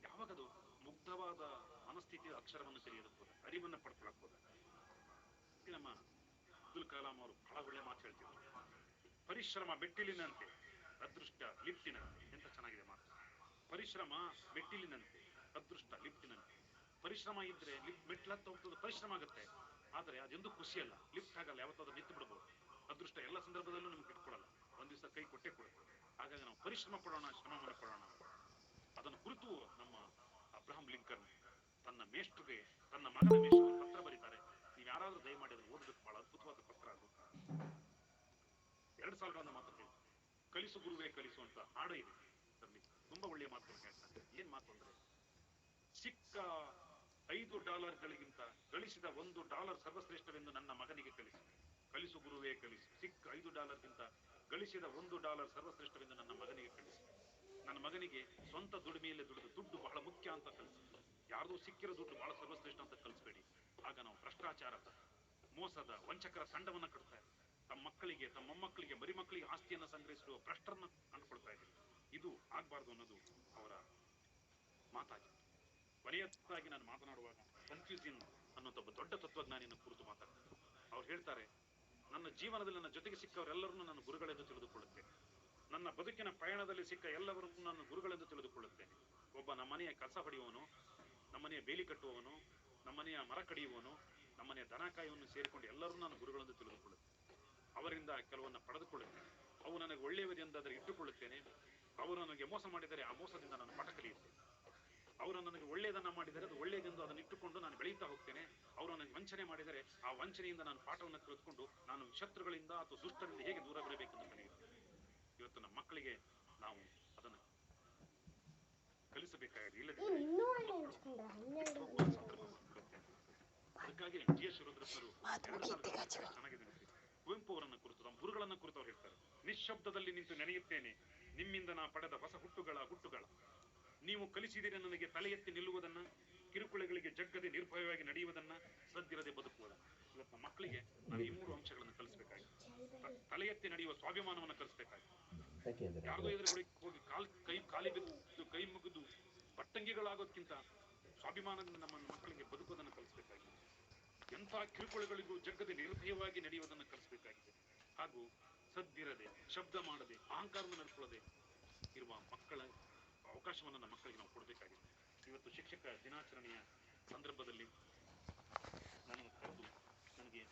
ಯಾವಾಗದು ಮುಗ್ಧವಾದ ಮನಸ್ಥಿತಿಯ ಅಕ್ಷರವನ್ನು ಕಲಿಯೋದಕ್ಕೆ ಹೋದ, ಅರಿವನ್ನ ಪಡ್ಕೊಳಕ್ ಹೋದ. ನಮ್ಮ ಅಬ್ದುಲ್ ಕಲಾಂ ಅವರು ಬಹಳ ಒಳ್ಳೆ ಮಾತು ಹೇಳ್ತಿದ್ರು, ಪರಿಶ್ರಮ ಮೆಟ್ಟಿಲಿನಂತೆ, ಅದೃಷ್ಟ ಲಿಫ್ಟಿನಂತೆ. ಎಂತ ಚೆನ್ನಾಗಿದೆ ಮಾತು. ಪರಿಶ್ರಮ ಮೆಟ್ಟಿಲಿನಂತೆ, ಅದೃಷ್ಟ ಲಿಫ್ಟಿನಂತೆ. ಪರಿಶ್ರಮ ಇದ್ರೆ ಮೆಟ್ಲತ್ತ ಹೋಗ್ತದೆ, ಪರಿಶ್ರಮ ಆಗುತ್ತೆ, ಆದ್ರೆ ಅದೆಂದು ಖುಷಿಯಲ್ಲ, ಲಿಫ್ಟ್ ಆಗಲ್ಲ, ಯಾವತ್ತಾದ್ರೂ ನಿಂತು ಬಿಡಬಹುದು. ಅದೃಷ್ಟ ಎಲ್ಲ ಸಂದರ್ಭದಲ್ಲೂ ನಮ್ಗೆ ಇಟ್ಕೊಡಲ್ಲ, ಒಂದ್ ದಿವಸ ಕೈ ಕೊಟ್ಟೆ ಕೊಡುತ್ತೆ. ಹಾಗಾಗಿ ನಾವು ಪರಿಶ್ರಮ ಪಡೋಣ, ಶ್ರಮವನ್ನು ಪಡೋಣ. ಅದನ್ನು ಕುರಿತು ನಮ್ಮ ಅಬ್ರಹಾಂ ಲಿಂಕನ್ ತನ್ನ ಮೇಷ್ಟ್ರಿಗೆ, ತನ್ನ ಮಗನ ಮೇಷ್ಟ್ರಿಗೆ ಒಂದು ಪತ್ರ ಬರೀತಾರೆ. ನೀವು ಯಾರಾದ್ರೂ ದಯಮಾಡಿ ಅದನ್ನು ಓದಬೇಕು, ಬಹಳ ಅದ್ಭುತವಾದ ಪತ್ರ ಅದು. 2 ಸಾಲುಗಳನ್ನು ಮಾತ್ರ ಹೇಳಿ, ಕಲಿಸು ಗುರುವೇ ಕಲಿಸು ಅಂತ ಹಾಡು ಇದೆ ಅದರಲ್ಲಿ. ತುಂಬಾ ಒಳ್ಳೆಯ ಮಾತುಗಳು ಹೇಳ್ತಾರೆ. ಏನ್ ಮಾತು ಅಂದ್ರೆ, ಸಿಕ್ಕ $5ಗಳಿಗಿಂತ ಗಳಿಸಿದ $1 ಸರ್ವಶ್ರೇಷ್ಠವೆಂದು ನನ್ನ ಮಗನಿಗೆ ಕಲಿಸು. ಕಲಿಸು ಗುರುವೇ ಕಲಿಸು. ಸಿಕ್ಕ $5ಗಿಂತ ಗಳಿಸಿದ $1 ಸರ್ವಶ್ರೇಷ್ಠವೆಂದು ನನ್ನ ಮಗನಿಗೆ ಕಲಿಸು. ನನ್ನ ಮಗನಿಗೆ ಸ್ವಂತ ದುಡಿಮೆಯಲ್ಲೇ ದುಡಿದು ದುಡ್ಡು ಬಹಳ ಮುಖ್ಯ ಅಂತ ಕಲಿಸಿ, ಯಾರ್ದೋ ಸಿಕ್ಕಿರೋ ದುಡ್ಡು ಬಹಳ ಸರ್ವಶ್ರೇಷ್ಠ ಅಂತ ಕಲಿಸ್ಬೇಡಿ. ಆಗ ನಾವು ಭ್ರಷ್ಟಾಚಾರದ, ಮೋಸದ, ವಂಚಕರ ತಂಡವನ್ನ ಕಟ್ತಾ ಇದ್ದೀವಿ. ತಮ್ಮ ಮಕ್ಕಳಿಗೆ, ತಮ್ಮ ಮೊಮ್ಮಕ್ಕಳಿಗೆ, ಮರಿ ಮಕ್ಕಳಿಗೆ ಆಸ್ತಿಯನ್ನ ಸಂಗ್ರಹಿಸುವ ಭ್ರಷ್ಟರನ್ನ ಕಂಡುಕೊಳ್ತಾ ಇದ್ದೀವಿ. ಇದು ಆಗ್ಬಾರ್ದು ಅನ್ನೋದು ಅವರ ಮಾತಾಗಿತ್ತು. ಕೊನೆಯದಾಗಿ ನಾನು ಮಾತನಾಡುವಾಗ ಕನ್ಫ್ಯೂಸಿಯನ್ ಅನ್ನೋಂಥ ಒಬ್ಬ ದೊಡ್ಡ ತತ್ವಜ್ಞಾನಿಯನ್ನು ಕುರಿತು ಮಾತಾಡ್ತಾರೆ. ಅವ್ರು ಹೇಳ್ತಾರೆ, ನನ್ನ ಜೀವನದಲ್ಲಿ ನನ್ನ ಜೊತೆಗೆ ಸಿಕ್ಕವರೆಲ್ಲರನ್ನೂ ನಾನು ಗುರುಗಳೆಂದು ತಿಳಿದುಕೊಳ್ಳುತ್ತೇನೆ. ನನ್ನ ಬದುಕಿನ ಪಯಣದಲ್ಲಿ ಸಿಕ್ಕ ಎಲ್ಲವರನ್ನು ನಾನು ಗುರುಗಳೆಂದು ತಿಳಿದುಕೊಳ್ಳುತ್ತೇನೆ. ಒಬ್ಬ ನಮ್ಮನೆಯ ಕಸ ಹೊಡೆಯುವವನು, ನಮ್ಮನೆಯ ಬೇಲಿ ಕಟ್ಟುವವನು, ನಮ್ಮನೆಯ ಮರ ಕಡಿಯುವವನು, ನಮ್ಮನೆಯ ದನ ಕಾಯುವವನು ಸೇರಿಕೊಂಡು ಎಲ್ಲರನ್ನೂ ನಾನು ಗುರುಗಳೆಂದು ತಿಳಿದುಕೊಳ್ಳುತ್ತೇನೆ. ಅವರಿಂದ ಕೆಲವನ್ನ ಪಡೆದುಕೊಳ್ಳುತ್ತೇನೆ. ಅವು ನನಗೆ ಒಳ್ಳೆಯದೆಂದಾದರೆ ಇಟ್ಟುಕೊಳ್ಳುತ್ತೇನೆ. ಅವರು ನನಗೆ ಮೋಸ ಮಾಡಿದರೆ ಆ ಮೋಸದಿಂದ ನಾನು ಪಾಠ ಕಲಿಯುತ್ತೇನೆ. ಅವರು ನನಗೆ ಒಳ್ಳೆಯದನ್ನ ಮಾಡಿದರೆ ಅದು ಒಳ್ಳೆಯದೆಂದು ಅದನ್ನು ಇಟ್ಟುಕೊಂಡು ನಾನು ಬೆಳೆಯುತ್ತಾ ಹೋಗ್ತೇನೆ. ಅವರು ನನಗೆ ವಂಚನೆ ಮಾಡಿದರೆ ಆ ವಂಚನೆಯಿಂದ ನಾನು ಪಾಠವನ್ನು ಕಲಿತುಕೊಂಡು ನಾನು ಶತ್ರುಗಳಿಂದ ಅಥವಾ ದುಷ್ಟರಿಂದ ಹೇಗೆ ದೂರ ಬರಬೇಕೆಂದು ಕಲಿಯುತ್ತೇನೆ. ಇವತ್ತು ನಮ್ಮ ಮಕ್ಕಳಿಗೆ ನಾವು ಅದನ್ನು ಕಲಿಸಬೇಕಾಗಿದೆ. ಇಲ್ಲದಿದ್ದರೆ ಅದಕ್ಕಾಗಿ ಟಿ.ಎಸ್. ಶಿವರುದ್ರಪ್ಪರು 2 ಸಾಲುಗಳು ಚೆನ್ನಾಗಿದೆ. ಕುವೆಂಪು ಅವರನ್ನ ಕುರಿತು, ನಮ್ಮ ಗುರುಗಳನ್ನ ಕುರಿತು ಅವ್ರು ಹೇಳ್ತಾರೆ, ನಿಶ್ಶಬ್ದದಲ್ಲಿ ನಿಂತು ನೆನೆಯುತ್ತೇನೆ ನಿಮ್ಮಿಂದ ನಾ ಪಡೆದ ಹೊಸ ಹುಟ್ಟುಗಳ. ನೀವು ಕಲಿಸಿದಿರಿ ನನಗೆ ತಲೆ ಎತ್ತಿ ನಿಲ್ಲುವುದನ್ನ, ಕಿರುಕುಳಗಳಿಗೆ ಜಗ್ಗದೆ ನಿರ್ಭಯವಾಗಿ ನಡೆಯುವುದನ್ನ, ಸದ್ದಿರದೆ ಬದುಕುವುದನ್ನ. ಇವತ್ತು ನಮ್ಮ ಮಕ್ಕಳಿಗೆ ನಾವು ಈ 3 ಅಂಶಗಳನ್ನು ಕಲಿಸಬೇಕಾಗಿದೆ. ತಲೆ ಎತ್ತಿ ನಡೆಯುವ ಸ್ವಾಭಿಮಾನವನ್ನು ಕಲಿಸಬೇಕಾಗಿದೆ. ಯಾರ್ದೋ ಎದುರುಗಳಿಗೆ ಹೋಗಿ ಕಾಲಿ ಬಿದ್ದು ಕೈ ಮುಗಿದು ಬಟ್ಟಂಗಿಗಳಾಗೋದ್ಕಿಂತ ಸ್ವಾಭಿಮಾನದಿಂದ ನಮ್ಮ ಮಕ್ಕಳಿಗೆ ಬದುಕೋದನ್ನು ಕಲಿಸಬೇಕಾಗಿದೆ. ಎಂಥ ಕಿರುಕುಳಗಳಿಗೂ ಜಗ್ಗದೆ ನಿರ್ಭಯವಾಗಿ ನಡೆಯುವುದನ್ನು ಕಲಿಸಬೇಕಾಗಿದೆ. ಹಾಗೂ ಸದ್ದಿರದೆ, ಶಬ್ದ ಮಾಡದೆ, ಅಹಂಕಾರವನ್ನು ನಡ್ಕೊಳ್ಳದೆ ಇರುವ ಮಕ್ಕಳ ಅವಕಾಶವನ್ನು ನಮ್ಮ ಮಕ್ಕಳಿಗೆ ನಾವು ಕೊಡಬೇಕಾಗಿದೆ. ಇವತ್ತು ಶಿಕ್ಷಕ ದಿನಾಚರಣೆಯ ಸಂದರ್ಭದಲ್ಲಿ ನನ್ನನ್ನು ಕರೆದು ನನಗೆ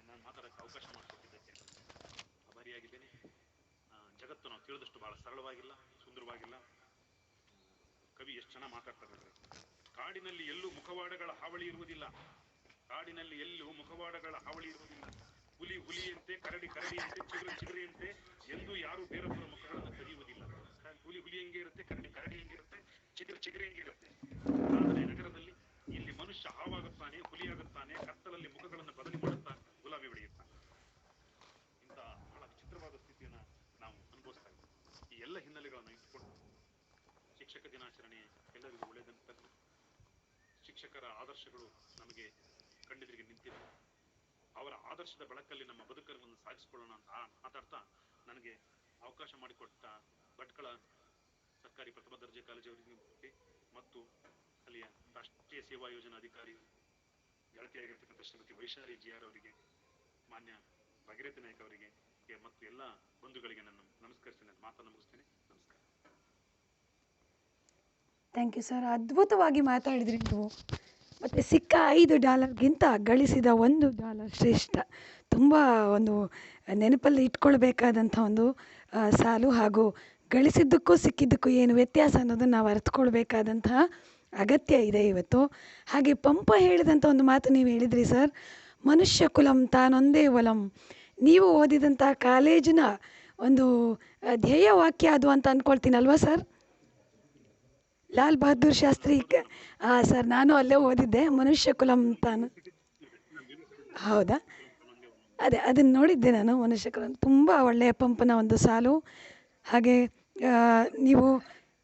ನಾನು ಮಾತಾಡೋಕ್ಕೆ ಅವಕಾಶ ಮಾಡಿಕೊಟ್ಟಿದ್ದಕ್ಕೆ ಆಭಾರಿಯಾಗಿದ್ದೇನೆ. ಜಗತ್ತು ನಾವು ತಿಳಿದಷ್ಟು ಬಹಳ ಸರಳವಾಗಿಲ್ಲ, ಸುಂದರವಾಗಿಲ್ಲ. ಕವಿ ಎಷ್ಟು ಚೆನ್ನಾಗಿ ಮಾತಾಡ್ತಾರೆ ಅಂದ್ರೆ, ಕಾಡಿನಲ್ಲಿ ಎಲ್ಲೂ ಮುಖವಾಡಗಳ ಹಾವಳಿ ಇರುವುದಿಲ್ಲ. ಕಾಡಿನಲ್ಲಿ ಎಲ್ಲೂ ಮುಖವಾಡಗಳ ಹಾವಳಿ ಇರುವುದಿಲ್ಲ. ಹುಲಿ ಹುಲಿಯಂತೆ, ಕರಡಿ ಕರಡಿಯಂತೆ, ಚಿಗರಿಯಂತೆ ಎಂದು ಯಾರು ಬೇರೊಬ್ಬರ ಮುಖಗಳನ್ನು ಕದಿಯುವುದಿಲ್ಲ. ಹುಲಿ ಹೆಂಗೆ ಇರುತ್ತೆ, ಕರಡಿ ಹೆಂಗೆ ಇರುತ್ತೆ, ಚಿಗರಿ ಹೆಂಗೆ ಇರುತ್ತೆ. ಆದರೆ ನಗರದಲ್ಲಿ ಇಲ್ಲಿ ಮನುಷ್ಯ ಹಾವಾಗುತ್ತಾನೆ, ಹುಲಿಯಾಗುತ್ತಾನೆ, ಕತ್ತಲಲ್ಲಿ ಮುಖಗಳನ್ನು ಬದಲಿ ಮಾಡುತ್ತಾ ಗುಲಾಬಿ ಬೆಳೆಯುತ್ತಾನೆ. ಇಂಥ ಬಹಳ ವಿಚಿತ್ರವಾದ ಸ್ಥಿತಿಯನ್ನ ನಾವು ಅನುಭವಿಸ್ತಾ ಇದ್ದೀವಿ. ಈ ಎಲ್ಲ ಹಿನ್ನೆಲೆಗಳನ್ನು ಇಟ್ಟುಕೊಂಡು ಶಿಕ್ಷಕ ದಿನಾಚರಣೆ ಎಲ್ಲರಿಗೂ ಒಳ್ಳೆಯದನ್ನು ತರಲಿ. ಶಿಕ್ಷಕರ ಆದರ್ಶಗಳು ನಮಗೆ ಕಣ್ಣೆದುರಿಗೆ ನಿಂತಿವೆ. ಅವರ ಆದರ್ಶದ ಬೆಳಕಲ್ಲಿ ನಮ್ಮ ಬದುಕನ್ನು ಸಾಗಿಸಿಕೊಳ್ಳೋಣ ಅಂತ ಮಾತಾಡ್ತಾ, ನನಗೆ ಅವಕಾಶ ಮಾಡಿಕೊಟ್ಟ ಭಟ್ಕಳ ಸರ್ಕಾರಿ ಪ್ರಥಮ ದರ್ಜೆ ಕಾಲೇಜವರಿಗೆ ಮತ್ತು ಅಲ್ಲಿಯ ರಾಷ್ಟ್ರೀಯ ಸೇವಾ ಯೋಜನಾ ಅಧಿಕಾರಿ ಗೆಳತಿಯಾಗಿರ್ತಕ್ಕಂಥ ಶ್ರೀಮತಿ ವೈಶಾಲಿ ಜಿಆರ್ ಅವರಿಗೆ, ಮಾನ್ಯ ಭಗೀರಥಿ ನಾಯ್ಕ ಅವರಿಗೆ ಮತ್ತು ಎಲ್ಲ ಬಂಧುಗಳಿಗೆ ನಾನು ನಮಸ್ಕರಿಸಿ ನನ್ನ ಮಾತನ್ನು ಮುಗಿಸ್ತೇನೆ. ನಮಸ್ಕಾರ. Thank you sir. ಅದ್ಭುತವಾಗಿ ಮಾತಾಡಿದ್ರಿ ನೀವು. ಮತ್ತು ಸಿಕ್ಕ $5ಗಿಂತ ಗಳಿಸಿದ $1 ಶ್ರೇಷ್ಠ. ತುಂಬ ಒಂದು ನೆನಪಲ್ಲಿ ಇಟ್ಕೊಳ್ಬೇಕಾದಂಥ ಒಂದು ಸಾಲು. ಹಾಗೂ ಗಳಿಸಿದ್ದಕ್ಕೂ ಸಿಕ್ಕಿದ್ದಕ್ಕೂ ಏನು ವ್ಯತ್ಯಾಸ ಅನ್ನೋದನ್ನು ನಾವು ಅರ್ಥಕೊಳ್ಬೇಕಾದಂತಹ ಅಗತ್ಯ ಇದೆ ಇವತ್ತು. ಹಾಗೆ ಪಂಪ ಹೇಳಿದಂಥ ಒಂದು ಮಾತು ನೀವು ಹೇಳಿದ್ರಿ ಸರ್, ಮನುಷ್ಯ ಕುಲಂ ತಾನೊಂದೇ ಒಲಂ. ನೀವು ಓದಿದಂಥ ಕಾಲೇಜಿನ ಒಂದು ಧ್ಯೇಯ ವಾಕ್ಯ ಅದು ಅಂತ ಅಂದ್ಕೊಳ್ತೀನಲ್ವಾ ಸರ್? ಲಾಲ್ ಬಹದ್ದೂರ್ ಶಾಸ್ತ್ರಿ ಸರ್ ನಾನು ಅಲ್ಲೇ ಓದಿದ್ದೆ, ಮನುಷ್ಯ ಕುಲಂ ತಾನು. ಹೌದಾ? ಅದೇ ಅದನ್ನು ನೋಡಿದ್ದೆ ನಾನು, ಮನುಷ್ಯ ಕುಲಂ. ತುಂಬ ಒಳ್ಳೆಯ ಪಂಪನ ಒಂದು ಸಾಲು. ಹಾಗೆ ನೀವು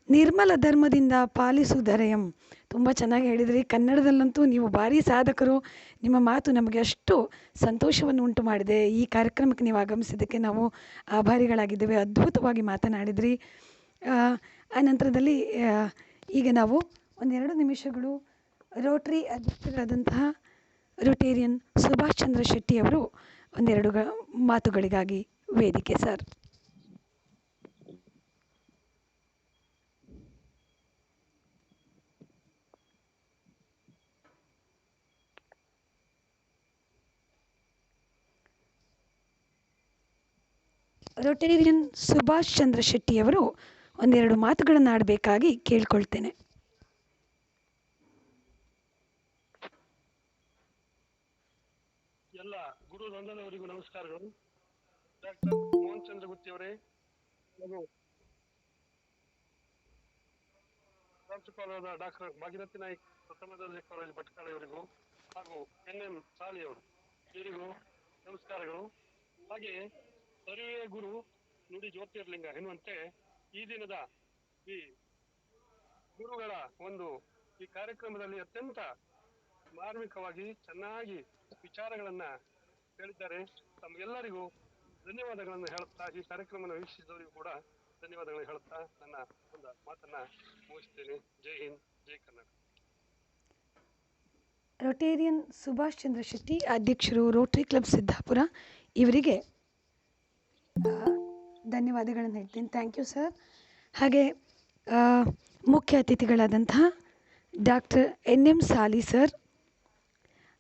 ನಿರ್ಮಲ ಧರ್ಮದಿಂದ ಪಾಲಿಸುವುದರೆಯಂ, ತುಂಬ ಚೆನ್ನಾಗಿ ಹೇಳಿದ್ರಿ. ಕನ್ನಡದಲ್ಲಂತೂ ನೀವು ಭಾರಿ ಸಾಧಕರು. ನಿಮ್ಮ ಮಾತು ನಮಗೆ ಅಷ್ಟು ಸಂತೋಷವನ್ನು ಉಂಟು ಮಾಡಿದೆ. ಈ ಕಾರ್ಯಕ್ರಮಕ್ಕೆ ನೀವು ಆಗಮಿಸಿದ್ದಕ್ಕೆ ನಾವು ಆಭಾರಿಗಳಾಗಿದ್ದೇವೆ. ಅದ್ಭುತವಾಗಿ ಮಾತನಾಡಿದ್ರಿ. ಆ ನಂತರದಲ್ಲಿ ಈಗ ನಾವು ಒಂದೆರಡು ನಿಮಿಷಗಳು ರೋಟ್ರಿ ಅಧ್ಯಕ್ಷರಾದಂತಹ ರೋಟೇರಿಯನ್ ಸುಭಾಷ್ ಚಂದ್ರ ಶೆಟ್ಟಿ ಅವರು ಒಂದೆರಡು ಮಾತುಗಳಿಗಾಗಿ ವೇದಿಕೆ ಸರ್. ರೋಟೇರಿಯನ್ ಸುಭಾಷ್ ಚಂದ್ರ ಶೆಟ್ಟಿಯವರು ಒಂದೆರಡು ಮಾತುಗಳನ್ನು ಆಡಬೇಕಾಗಿ ಕೇಳ್ಕೊಳ್ತೇನೆ. ಎಲ್ಲ ಗುರು ನಂದನವರಿಗೂ ನಮಸ್ಕಾರಗಳು. ಡಾಕ್ಟರ್ ಮೋಹನ್ ಚಂದ್ರ ಗುತ್ತಿಯವರೇ ಹಾಗೂ ಪ್ರಾಂಶುಪಾಲರಾದ ಡಾಕ್ಟರ್ ಭಾಗೀರಥಿ ನಾಯ್ಕ್ ಪ್ರಥಮ ದರ್ಜೆ ಕಾಲೇಜು ಭಟ್ಕಳವರಿಗೂ ಹಾಗೂ NM ಸಾಲಿಯವರು ಇವರಿಗೂ ನಮಸ್ಕಾರಗಳು. ಹಾಗೆ ಅರಿವೇ ಗುರು ನುಡಿ ಜ್ಯೋತಿರ್ಲಿಂಗ ಎನ್ನುವಂತೆ ಈ ದಿನದ ಈ ಗುರುಗಳ ಒಂದು ಈ ಕಾರ್ಯಕ್ರಮದಲ್ಲಿ ಅತ್ಯಂತ ಮಾರ್ಮಿಕವಾಗಿ ಚೆನ್ನಾಗಿ ವಿಚಾರಗಳನ್ನ ಹೇಳಿದ್ದಾರೆ. ತಮಗೆಲ್ಲರಿಗೂ ಧನ್ಯವಾದಗಳನ್ನು ಹೇಳುತ್ತಾ, ಈ ಕಾರ್ಯಕ್ರಮವನ್ನು ವೀಕ್ಷಿಸಿದವರಿಗೂ ಕೂಡ ಧನ್ಯವಾದಗಳನ್ನು ಹೇಳುತ್ತಾ ನನ್ನ ಒಂದು ಮಾತನ್ನ ಮುಗಿಸ್ತೇನೆ. ಜೈ ಹಿಂದ್, ಜೈ ಕರ್ನಾಟಕ. ರೋಟೇರಿಯನ್ ಸುಭಾಷ್ ಚಂದ್ರ ಶೆಟ್ಟಿ, ಅಧ್ಯಕ್ಷರು ರೋಟರಿ ಕ್ಲಬ್ ಸಿದ್ದಾಪುರ, ಇವರಿಗೆ ಧನ್ಯವಾದಗಳನ್ನು ಹೇಳ್ತೀನಿ. Thank you sir. ಹಾಗೆ ಮುಖ್ಯ ಅತಿಥಿಗಳಾದಂತಹ ಡಾಕ್ಟರ್ NM ಸಾಲಿ ಸರ್,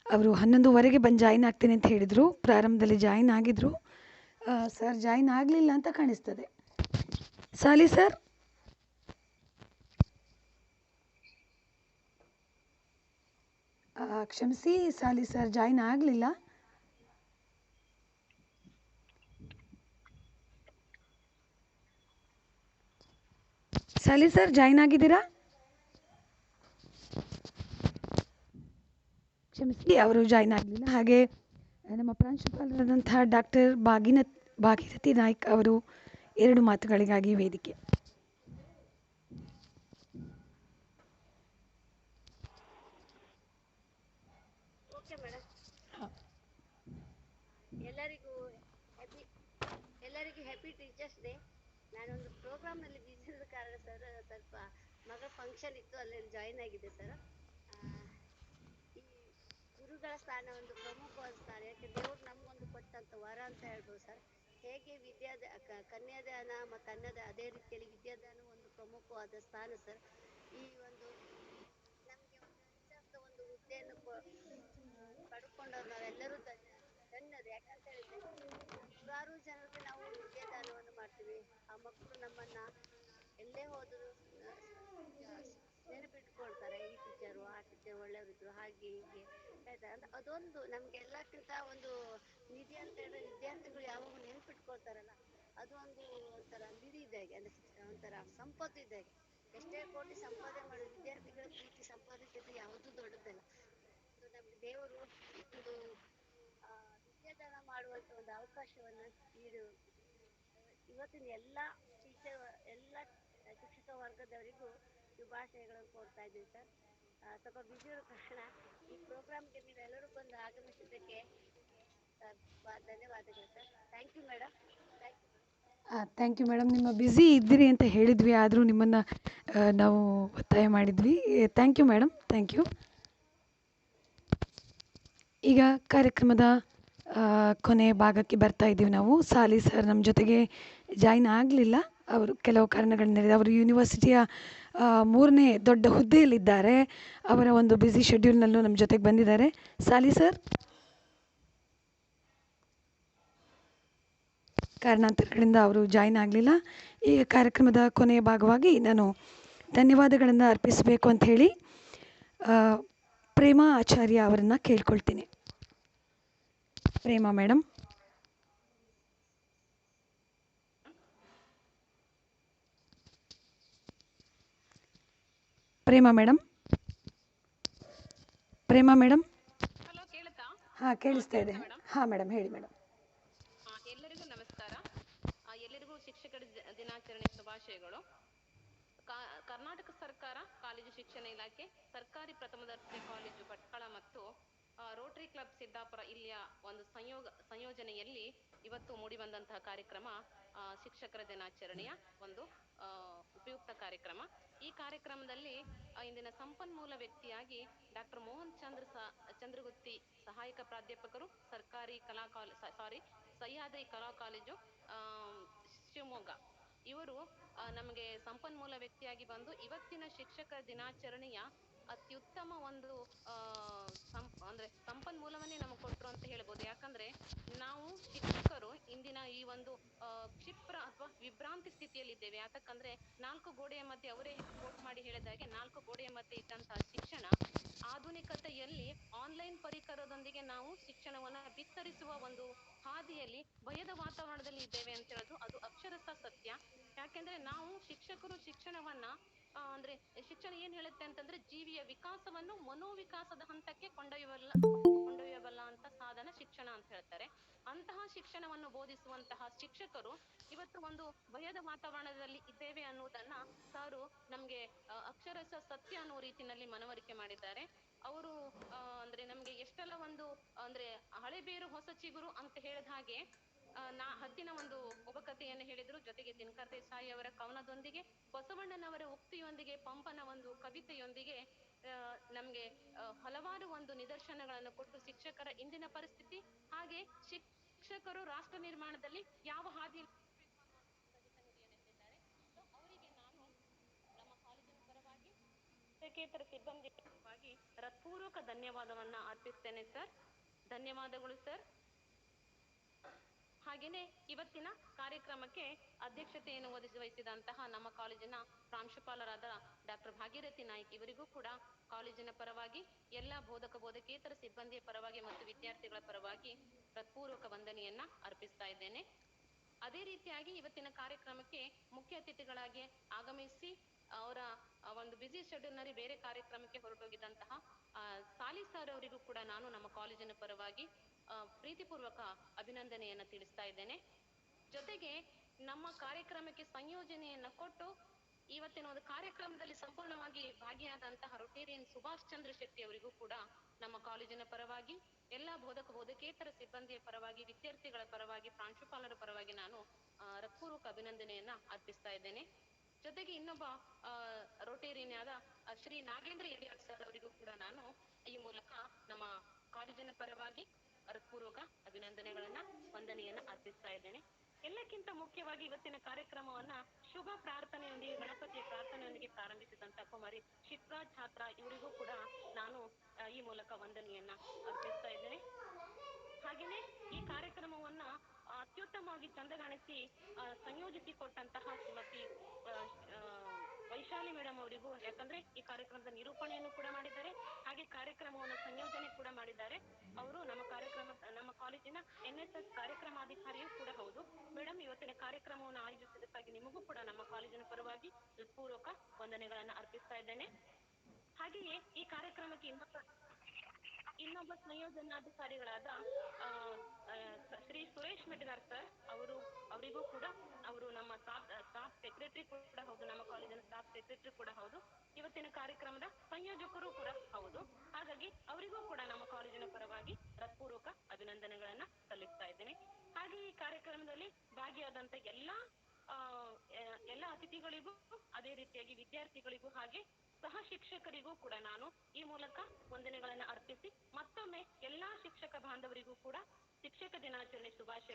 ಅವರು 11:15 ಬಂದು ಜಾಯಿನ್ ಆಗ್ತೇನೆ ಅಂತ ಹೇಳಿದರು. ಪ್ರಾರಂಭದಲ್ಲಿ ಜಾಯಿನ್ ಆಗಿದ್ದರು ಸರ್, ಜಾಯಿನ್ ಆಗಲಿಲ್ಲ ಅಂತ ಕಾಣಿಸ್ತದೆ. ಸಾಲಿ ಸರ್, ಕ್ಷಮಿಸಿ ಸಾಲಿ ಸರ್, ಜಾಯಿನ್ ಆಗಲಿಲ್ಲ. ಸಾಲಿ ಸರ್, ಜಾಯಿನ್ ಆಗಿದ್ದೀರಾ? ಕ್ಷಮಿಸಿ, ಅವರು ಜಾಯಿನ್ ಆಗಲಿಲ್ಲ. ಹಾಗೆ ನಮ್ಮ ಪ್ರಾಂಶುಪಾಲರಾದಂತಹ ಡಾಕ್ಟರ್ ಭಾಗೀರಥಿ ನಾಯ್ಕ್ ಅವರು 2 ಮಾತುಗಳಿಗಾಗಿ ವೇದಿಕೆ. Okay madam. ಎಲ್ಲರಿಗೂ ಹ್ಯಾಪಿ ಟೀಚರ್ಸ್ ಡೇ. ನಾನೊಂದು ಪ್ರೋಗ್ರಾಮ್ನಲ್ಲಿ ಬಿಸಿ ಇದ್ದ ಕಾರಣ ಸರ್, ಸ್ವಲ್ಪ ಮಗಳ ಫಂಕ್ಷನ್ ಇತ್ತು, ಅಲ್ಲಿ ಜಾಯಿನ್ ಆಗಿದೆ ಸರ್. ಈ ಗುರುಗಳ ಸ್ಥಾನ ಒಂದು ಪ್ರಮುಖವಾದ ಸ್ಥಾನ. ಯಾಕೆ ದೇವರು ನಮಗೊಂದು ಕೊಟ್ಟಂತ ವರ ಅಂತ ಹೇಳ್ಬೋದು ಸರ್. ಹೇಗೆ ಕನ್ಯಾದಾನ ಮತ್ತು ಅದೇ ರೀತಿಯಲ್ಲಿ ವಿದ್ಯಾದಾನ ಒಂದು ಪ್ರಮುಖವಾದ ಸ್ಥಾನ ಸರ್. ಈ ಒಂದು ನಮಗೆ ಒಂದು ಇಂಥ ಒಂದು ಹುದ್ದೆಯನ್ನು ಪಡ್ಕೊಂಡವ್ರು ನಾವೆಲ್ಲರೂ ಧನ್ಯರು. ಯಾಕಂತ ಹೇಳಿದ್ರೆ ನೂರಾರು ಜನರಿಗೆ ನಾವು ವಿದ್ಯಾದಾನವನ್ನು ಮಾಡ್ತೀವಿ. ಆ ಮಕ್ಕಳು ನಮ್ಮನ್ನ ಎಲ್ಲೇ ಹೋದರೂ ನೆನಪಿಟ್ಕೊಳ್ತಾರೆ. ಈ ಟೀಚರು ಆ ಟೀಚರ್ ಒಳ್ಳೆಯವರಿದ್ರು, ಹಾಗೆ ಹೀಗೆ ಹೇಳ್ತಾರೆ. ಅಂದ್ರೆ ಅದೊಂದು ನಮ್ಗೆ ಎಲ್ಲಕ್ಕಿಂತ ಒಂದು ನಿಧಿ ಅಂತ ಹೇಳಿದ್ರೆ ವಿದ್ಯಾರ್ಥಿಗಳು ಯಾವಾಗ ನೆನಪಿಟ್ಕೊಳ್ತಾರಲ್ಲ, ಅದು ಒಂದು ಒಂಥರ ನಿಧಿ ಇದ್ದಾಗೆ, ಅಂದ್ರೆ ಒಂಥರ ಸಂಪತ್ತು ಇದ್ದಾಗೆ. ಎಷ್ಟೇ ಕೋಟಿ ಸಂಪಾದನೆ ಮಾಡಿದ ವಿದ್ಯಾರ್ಥಿಗಳ ಪ್ರೀತಿ ಸಂಪಾದಿಸಿದ್ರೆ ಯಾವುದೂ ದೊಡ್ಡದಲ್ಲ. ನಮ್ಗೆ ದೇವರು ಒಂದು ವಿದ್ಯಾದಾನ ಮಾಡುವಂತ ಒಂದು ಅವಕಾಶವನ್ನ ಇವತ್ತಿನ ಎಲ್ಲ ಶಿಕ್ಷಕ ವರ್ಗದವರಿಗೂ ಶುಭಾಶಯಗಳನ್ನು ಕೋರ್ತಾ ಇದ್ದೀನಿ ಸರ್. ಸ್ವಲ್ಪ ಬಿಸಿ ಇರೋ ಕಾರಣ ಈ ಪ್ರೋಗ್ರಾಮ್ಗೆ ನೀವೆಲ್ಲರೂ ಬಂದು ಆಗಮಿಸಿದ್ದಕ್ಕೆ ಧನ್ಯವಾದಗಳು sir. Thank you madam. Thank you madam. ನಿಮ್ಮ ಬ್ಯುಸಿ ಇದ್ದೀರಿ ಅಂತ ಹೇಳಿದ್ವಿ, ಆದರೂ ನಿಮ್ಮನ್ನು ನಾವು ಒತ್ತಾಯ ಮಾಡಿದ್ವಿ. Thank you madam, thank you. ಈಗ ಕಾರ್ಯಕ್ರಮದ ಕೊನೆಯ ಭಾಗಕ್ಕೆ ಬರ್ತಾ ಇದ್ದೀವಿ ನಾವು. ಸಾಲಿ ಸರ್ ನಮ್ಮ ಜೊತೆಗೆ ಜಾಯಿನ್ ಆಗಲಿಲ್ಲ, ಅವರು ಕೆಲವು ಕಾರಣಗಳಿಂದ. ಅವರು ಯೂನಿವರ್ಸಿಟಿಯ 3ನೇ ದೊಡ್ಡ ಹುದ್ದೆಯಲ್ಲಿದ್ದಾರೆ. ಅವರ ಒಂದು ಬ್ಯುಸಿ ಶೆಡ್ಯೂಲ್ನಲ್ಲೂ ನಮ್ಮ ಜೊತೆಗೆ ಬಂದಿದ್ದಾರೆ. ಸಾಲಿ ಸರ್, ಕಾರಣಾಂತರಗಳಿಂದ ಅವರು ಜಾಯಿನ್ ಆಗಲಿಲ್ಲ. ಈ ಕಾರ್ಯಕ್ರಮದ ಕೊನೆಯ ಭಾಗವಾಗಿ ನಾನು ಧನ್ಯವಾದಗಳನ್ನು ಅರ್ಪಿಸಬೇಕು ಅಂತ ಹೇಳಿ ಪ್ರೇಮಾ ಆಚಾರ್ಯ ಅವರನ್ನು ಕೇಳ್ಕೊಳ್ತೀನಿ. Prema madam. Prema madam. Prema madam. Hello, ಕೇಳುತ್ತಾ? ಹಾಂ, ಕೇಳಿಸ್ತಾ ಇದೆ. ಮೇಡಮ್. ಹಾಂ ಮೇಡಮ್, ಹೇಳಿ ಮೇಡಮ್. ಎಲ್ಲರಿಗೂ ನಮಸ್ಕಾರ. ಎಲ್ಲರಿಗೂ ಶಿಕ್ಷಕರ ದಿನಾಚರಣೆ ಶುಭಾಶಯಗಳು. ಕರ್ನಾಟಕ ಸರ್ಕಾರ, ಕಾಲೇಜು ಶಿಕ್ಷಣ ಇಲಾಖೆ, ಸರ್ಕಾರಿ ಪ್ರಥಮ ದರ್ಜೆ ಕಾಲೇಜು ಭಟ್ಕಳ ಮತ್ತು ರೋಟರಿ ಕ್ಲಬ್ ಸಿದ್ದಾಪುರ ಇಲ್ಲಿಯ ಒಂದು ಸಂಯೋಜನೆಯಲ್ಲಿ ಇವತ್ತು ಮೂಡಿಬಂದಂತಹ ಕಾರ್ಯಕ್ರಮ ಶಿಕ್ಷಕರ ದಿನಾಚರಣೆಯ ಒಂದು ಉಪಯುಕ್ತ ಕಾರ್ಯಕ್ರಮ. ಈ ಕಾರ್ಯಕ್ರಮದಲ್ಲಿ ಇಂದಿನ ಸಂಪನ್ಮೂಲ ವ್ಯಕ್ತಿಯಾಗಿ ಡಾಕ್ಟರ್ ಮೋಹನ್ ಚಂದ್ರಗುತ್ತಿ, ಸಹಾಯಕ ಪ್ರಾಧ್ಯಾಪಕರು, ಸರ್ಕಾರಿ ಸಹ್ಯಾದ್ರಿ ಕಲಾ ಕಾಲೇಜು ಶಿವಮೊಗ್ಗ, ಇವರು ನಮಗೆ ಸಂಪನ್ಮೂಲ ವ್ಯಕ್ತಿಯಾಗಿ ಬಂದು ಇವತ್ತಿನ ಶಿಕ್ಷಕರ ದಿನಾಚರಣೆಯ ಅತ್ಯುತ್ತಮ ಒಂದು ಅಂದ್ರೆ ಸಂಪನ್ಮೂಲವನ್ನೇ ನಮಗೆ ಕೊಟ್ರು ಅಂತ ಹೇಳ್ಬೋದು. ಯಾಕಂದ್ರೆ ನಾವು ಶಿಕ್ಷಕರು ಇಂದಿನ ಈ ಒಂದು ಕ್ಷಿಪ್ರ ಅಥವಾ ವಿಭ್ರಾಂತಿ ಸ್ಥಿತಿಯಲ್ಲಿದ್ದೇವೆ. ಯಾಕಂದ್ರೆ 4 ಗೋಡೆಯ ಮಧ್ಯೆ, ಅವರೇ ಕೋಟ್ ಮಾಡಿ ಹೇಳಿದಾಗೆ 4 ಗೋಡೆಯ ಮಧ್ಯೆ ಇದ್ದಂತಹ ಶಿಕ್ಷಣ ಆಧುನಿಕತೆಯಲ್ಲಿ ಆನ್ಲೈನ್ ಪರಿಕರದೊಂದಿಗೆ ನಾವು ಶಿಕ್ಷಣವನ್ನ ಬಿತ್ತರಿಸುವ ಒಂದು ಹಾದಿಯಲ್ಲಿ ಭಯದ ವಾತಾವರಣದಲ್ಲಿ ಇದ್ದೇವೆ ಅಂತ ಹೇಳೋದು ಅದು ಅಕ್ಷರಶಃ ಸತ್ಯ. ಯಾಕೆಂದ್ರೆ ನಾವು ಶಿಕ್ಷಕರು ಶಿಕ್ಷಣವನ್ನ ಅಂದ್ರೆ ಶಿಕ್ಷಣ ಏನ್ ಹೇಳುತ್ತೆ ಅಂತಂದ್ರೆ ಜೀವಿಯ ವಿಕಾಸವನ್ನು ಮನೋವಿಕಾಸದ ಹಂತಕ್ಕೆ ಕೊಂಡೊಯ್ಯಬಲ್ಲ ಅಂತ ಸಾಧನ ಶಿಕ್ಷಣ ಅಂತ ಹೇಳ್ತಾರೆ. ಅಂತಹ ಶಿಕ್ಷಣವನ್ನು ಬೋಧಿಸುವಂತಹ ಶಿಕ್ಷಕರು ಇವತ್ತು ಒಂದು ಭಯದ ವಾತಾವರಣದಲ್ಲಿ ಇದ್ದೇವೆ ಅನ್ನುವುದನ್ನ ಸಾರು ನಮ್ಗೆ ಅಕ್ಷರಶಃ ಸತ್ಯ ಅನ್ನುವ ರೀತಿಯಲ್ಲಿ ಮನವರಿಕೆ ಮಾಡಿದ್ದಾರೆ. ಅವರು ಅಂದ್ರೆ ನಮ್ಗೆ ಎಷ್ಟೆಲ್ಲ ಒಂದು ಅಂದ್ರೆ ಹಳೆಬೇರು ಹೊಸ ಚಿಗುರು ಅಂತ ಹೇಳಿದ ಹಾಗೆ ಹದ್ದಿನ ಒಂದು ಉಪಕಥೆಯನ್ನು ಹೇಳಿದ್ರು. ಜೊತೆಗೆ ದಿನಕರ್ ದೇಸಾಯಿ ಅವರ ಕವನದೊಂದಿಗೆ, ಬಸವಣ್ಣನವರ ಉಕ್ತಿಯೊಂದಿಗೆ, ಪಂಪನ ಒಂದು ಕವಿತೆಯೊಂದಿಗೆ ನಮ್ಗೆ ಹಲವಾರು ಒಂದು ನಿದರ್ಶನಗಳನ್ನು ಕೊಟ್ಟು ಶಿಕ್ಷಕರ ಇಂದಿನ ಪರಿಸ್ಥಿತಿ, ಹಾಗೆ ಶಿಕ್ಷಕರು ರಾಷ್ಟ್ರ ನಿರ್ಮಾಣದಲ್ಲಿ ಯಾವ ಹಾದಿಯಲ್ಲಿ ನೆಟ್ಟಿದ್ದಾರೆ. ಅವರಿಗೆ ನಾನು ನಮ್ಮ ಕಾಲೇಜಿನ ಪರವಾಗಿ, ಶಿಕ್ಷಕೇತರ ಸಿಬ್ಬಂದಿ ಪರವಾಗಿ ಹೃತ್ಪೂರ್ವಕ ಧನ್ಯವಾದವನ್ನ ಅರ್ಪಿಸ್ತೇನೆ ಸರ್. ಧನ್ಯವಾದಗಳು ಸರ್. ಹಾಗೇನೆ ಇವತ್ತಿನ ಕಾರ್ಯಕ್ರಮಕ್ಕೆ ಅಧ್ಯಕ್ಷತೆಯನ್ನು ವಹಿಸಿದಂತಹ ನಮ್ಮ ಕಾಲೇಜಿನ ಪ್ರಾಂಶುಪಾಲರಾದ ಡಾಕ್ಟರ್ ಭಾಗೀರಥಿ ನಾಯ್ಕ್, ಇವರಿಗೂ ಕೂಡ ಕಾಲೇಜಿನ ಪರವಾಗಿ, ಎಲ್ಲ ಬೋಧಕ ಬೋಧಕೇತರ ಸಿಬ್ಬಂದಿಯ ಪರವಾಗಿ ಮತ್ತು ವಿದ್ಯಾರ್ಥಿಗಳ ಪರವಾಗಿ ಹೃತ್ಪೂರ್ವಕ ವಂದನೆಯನ್ನ ಅರ್ಪಿಸ್ತಾ ಇದ್ದೇನೆ. ಅದೇ ರೀತಿಯಾಗಿ ಇವತ್ತಿನ ಕಾರ್ಯಕ್ರಮಕ್ಕೆ ಮುಖ್ಯ ಅತಿಥಿಗಳಾಗಿ ಆಗಮಿಸಿ ಅವರ ಒಂದು ಬ್ಯುಸಿ ಶೆಡ್ಯೂಲ್ ನಲ್ಲಿ ಬೇರೆ ಕಾರ್ಯಕ್ರಮಕ್ಕೆ ಹೊರಟೋಗಿದ್ದಂತಹ ಸಾಲಿ ಸರ್ ಅವರಿಗೂ ಕೂಡ ನಾನು ನಮ್ಮ ಕಾಲೇಜಿನ ಪರವಾಗಿ ಪ್ರೀತಿಪೂರ್ವಕ ಅಭಿನಂದನೆಯನ್ನ ತಿಳಿಸ್ತಾ ಇದ್ದೇನೆ. ಜೊತೆಗೆ ನಮ್ಮ ಕಾರ್ಯಕ್ರಮಕ್ಕೆ ಸಂಯೋಜನೆಯನ್ನ ಕೊಟ್ಟು ಇವತ್ತಿನ ಒಂದು ಕಾರ್ಯಕ್ರಮದಲ್ಲಿ ಸಂಪೂರ್ಣವಾಗಿ ಭಾಗಿಯಾದಂತಹ ರೊಟೇರಿಯನ್ ಸುಭಾಷ್ ಚಂದ್ರ ಶೆಟ್ಟಿ ಅವರಿಗೂ ಕೂಡ ನಮ್ಮ ಕಾಲೇಜಿನ ಪರವಾಗಿ, ಎಲ್ಲ ಬೋಧಕ ಬೋಧಕೇತರ ಸಿಬ್ಬಂದಿಯ ಪರವಾಗಿ, ವಿದ್ಯಾರ್ಥಿಗಳ ಪರವಾಗಿ, ಪ್ರಾಂಶುಪಾಲರ ಪರವಾಗಿ ನಾನು ಹೃತ್ಪೂರ್ವಕ ಅಭಿನಂದನೆಯನ್ನ ಅರ್ಪಿಸ್ತಾ ಇದ್ದೇನೆ. ಜೊತೆಗೆ ಇನ್ನೊಬ್ಬ ರೋಟೇರಿಯನ್ ಆದ ಶ್ರೀ ನಾಗೇಂದ್ರ ಎಲಿಯಾಳ್ ಸರ್ ಅವರಿಗೂ ಕೂಡ ನಾನು ಈ ಮೂಲಕ ನಮ್ಮ ಕಾಲೇಜಿನ ಪರವಾಗಿ ಹೃತ್ಪೂರ್ವಕ ಅಭಿನಂದನೆಗಳನ್ನ, ವಂದನೆಯನ್ನ ಅರ್ಪಿಸ್ತಾ ಇದ್ದೇನೆ. ಎಲ್ಲಕ್ಕಿಂತ ಮುಖ್ಯವಾಗಿ ಇವತ್ತಿನ ಕಾರ್ಯಕ್ರಮವನ್ನ ಶುಭ ಪ್ರಾರ್ಥನೆಯೊಂದಿಗೆ, ಗಣಪತಿಯ ಪ್ರಾರ್ಥನೆಯೊಂದಿಗೆ ಪ್ರಾರಂಭಿಸಿದಂತ ಕುಮಾರಿ ಶಿಪ್ರಾ ಛಾತ್ರ, ಇವರಿಗೂ ಕೂಡ ನಾನು ಈ ಮೂಲಕ ವಂದನೆಯನ್ನ ಅರ್ಪಿಸ್ತಾ ಇದ್ದೇನೆ. ಹಾಗೇನೆ ಈ ಕಾರ್ಯಕ್ರಮವನ್ನ ಅತ್ಯುತ್ತಮವಾಗಿ ಚಂದಗಾಣಿಸಿ ಸಂಯೋಜಿಸಿ ಕೊಟ್ಟಂತಹ ಶ್ರೀಮತಿ ವೈಶಾಲಿ ಮೇಡಮ್ ಅವರಿಗೂ, ಯಾಕಂದ್ರೆ ಈ ಕಾರ್ಯಕ್ರಮದ ನಿರೂಪಣೆಯನ್ನು ಕೂಡ ಮಾಡಿದ್ದಾರೆ, ಹಾಗೆ ಕಾರ್ಯಕ್ರಮವನ್ನು ಸಂಯೋಜನೆ ಕೂಡ ಮಾಡಿದ್ದಾರೆ. ಅವರು ನಮ್ಮ ಕಾಲೇಜಿನ NSS ಕಾರ್ಯಕ್ರಮಾಧಿಕಾರಿಯೂ ಕೂಡ ಹೌದು. ಮೇಡಮ್, ಇವತ್ತಿನ ಕಾರ್ಯಕ್ರಮವನ್ನು ಆಯೋಜಿಸಿದ್ದಕ್ಕಾಗಿ ನಿಮಗೂ ಕೂಡ ನಮ್ಮ ಕಾಲೇಜಿನ ಪರವಾಗಿ ಹೃತ್ಪೂರ್ವಕ ವಂದನೆಗಳನ್ನ ಅರ್ಪಿಸ್ತಾ ಇದ್ದೇನೆ. ಹಾಗೆಯೇ ಈ ಕಾರ್ಯಕ್ರಮಕ್ಕೆ ಇನ್ನೊಬ್ಬ ಸಂಯೋಜನಾಧಿಕಾರಿಗಳಾದ ಶ್ರೀ ಸುರೇಶ್ ಮೆಟಗಾರ್ ಸರ್, ಅವರಿಗೂ ಕೂಡ, ಅವರು ನಮ್ಮ ಸ್ಟಾಫ್ ಸೆಕ್ರೆಟರಿ ಕೂಡ ಹೌದು, ನಮ್ಮ ಕಾಲೇಜಿನ ಸ್ಟಾಫ್ ಸೆಕ್ರೆಟರಿ ಕೂಡ ಹೌದು, ಇವತ್ತಿನ ಕಾರ್ಯಕ್ರಮದ ಸಂಯೋಜಕರು ಕೂಡ ಹೌದು. ಹಾಗಾಗಿ ಅವರಿಗೂ ಕೂಡ ನಮ್ಮ ಕಾಲೇಜಿನ ಪರವಾಗಿ ಹೃತ್ಪೂರ್ವಕ ಅಭಿನಂದನೆಗಳನ್ನ ಸಲ್ಲಿಸ್ತಾ ಇದ್ದೇನೆ. ಹಾಗೆ ಈ ಕಾರ್ಯಕ್ರಮದಲ್ಲಿ ಭಾಗಿಯಾದಂತ ಎಲ್ಲ ಅತಿಥಿಗಳಿಗೂ, ಅದೇ ರೀತಿಯಾಗಿ ವಿದ್ಯಾರ್ಥಿಗಳಿಗೂ, ಹಾಗೆ ಸಹ ಶಿಕ್ಷಕರಿಗೂ ಕೂಡ ನಾನು ಈ ಮೂಲಕ ವಂದನೆಗಳನ್ನ ಅರ್ಪಿಸಿ ಮತ್ತೊಮ್ಮೆ ಎಲ್ಲಾ ಶಿಕ್ಷಕ ಬಾಂಧವರಿಗೂ ಕೂಡ ಶಿಕ್ಷಕ ದಿನಾಚರಣೆ ಶುಭಾಶಯ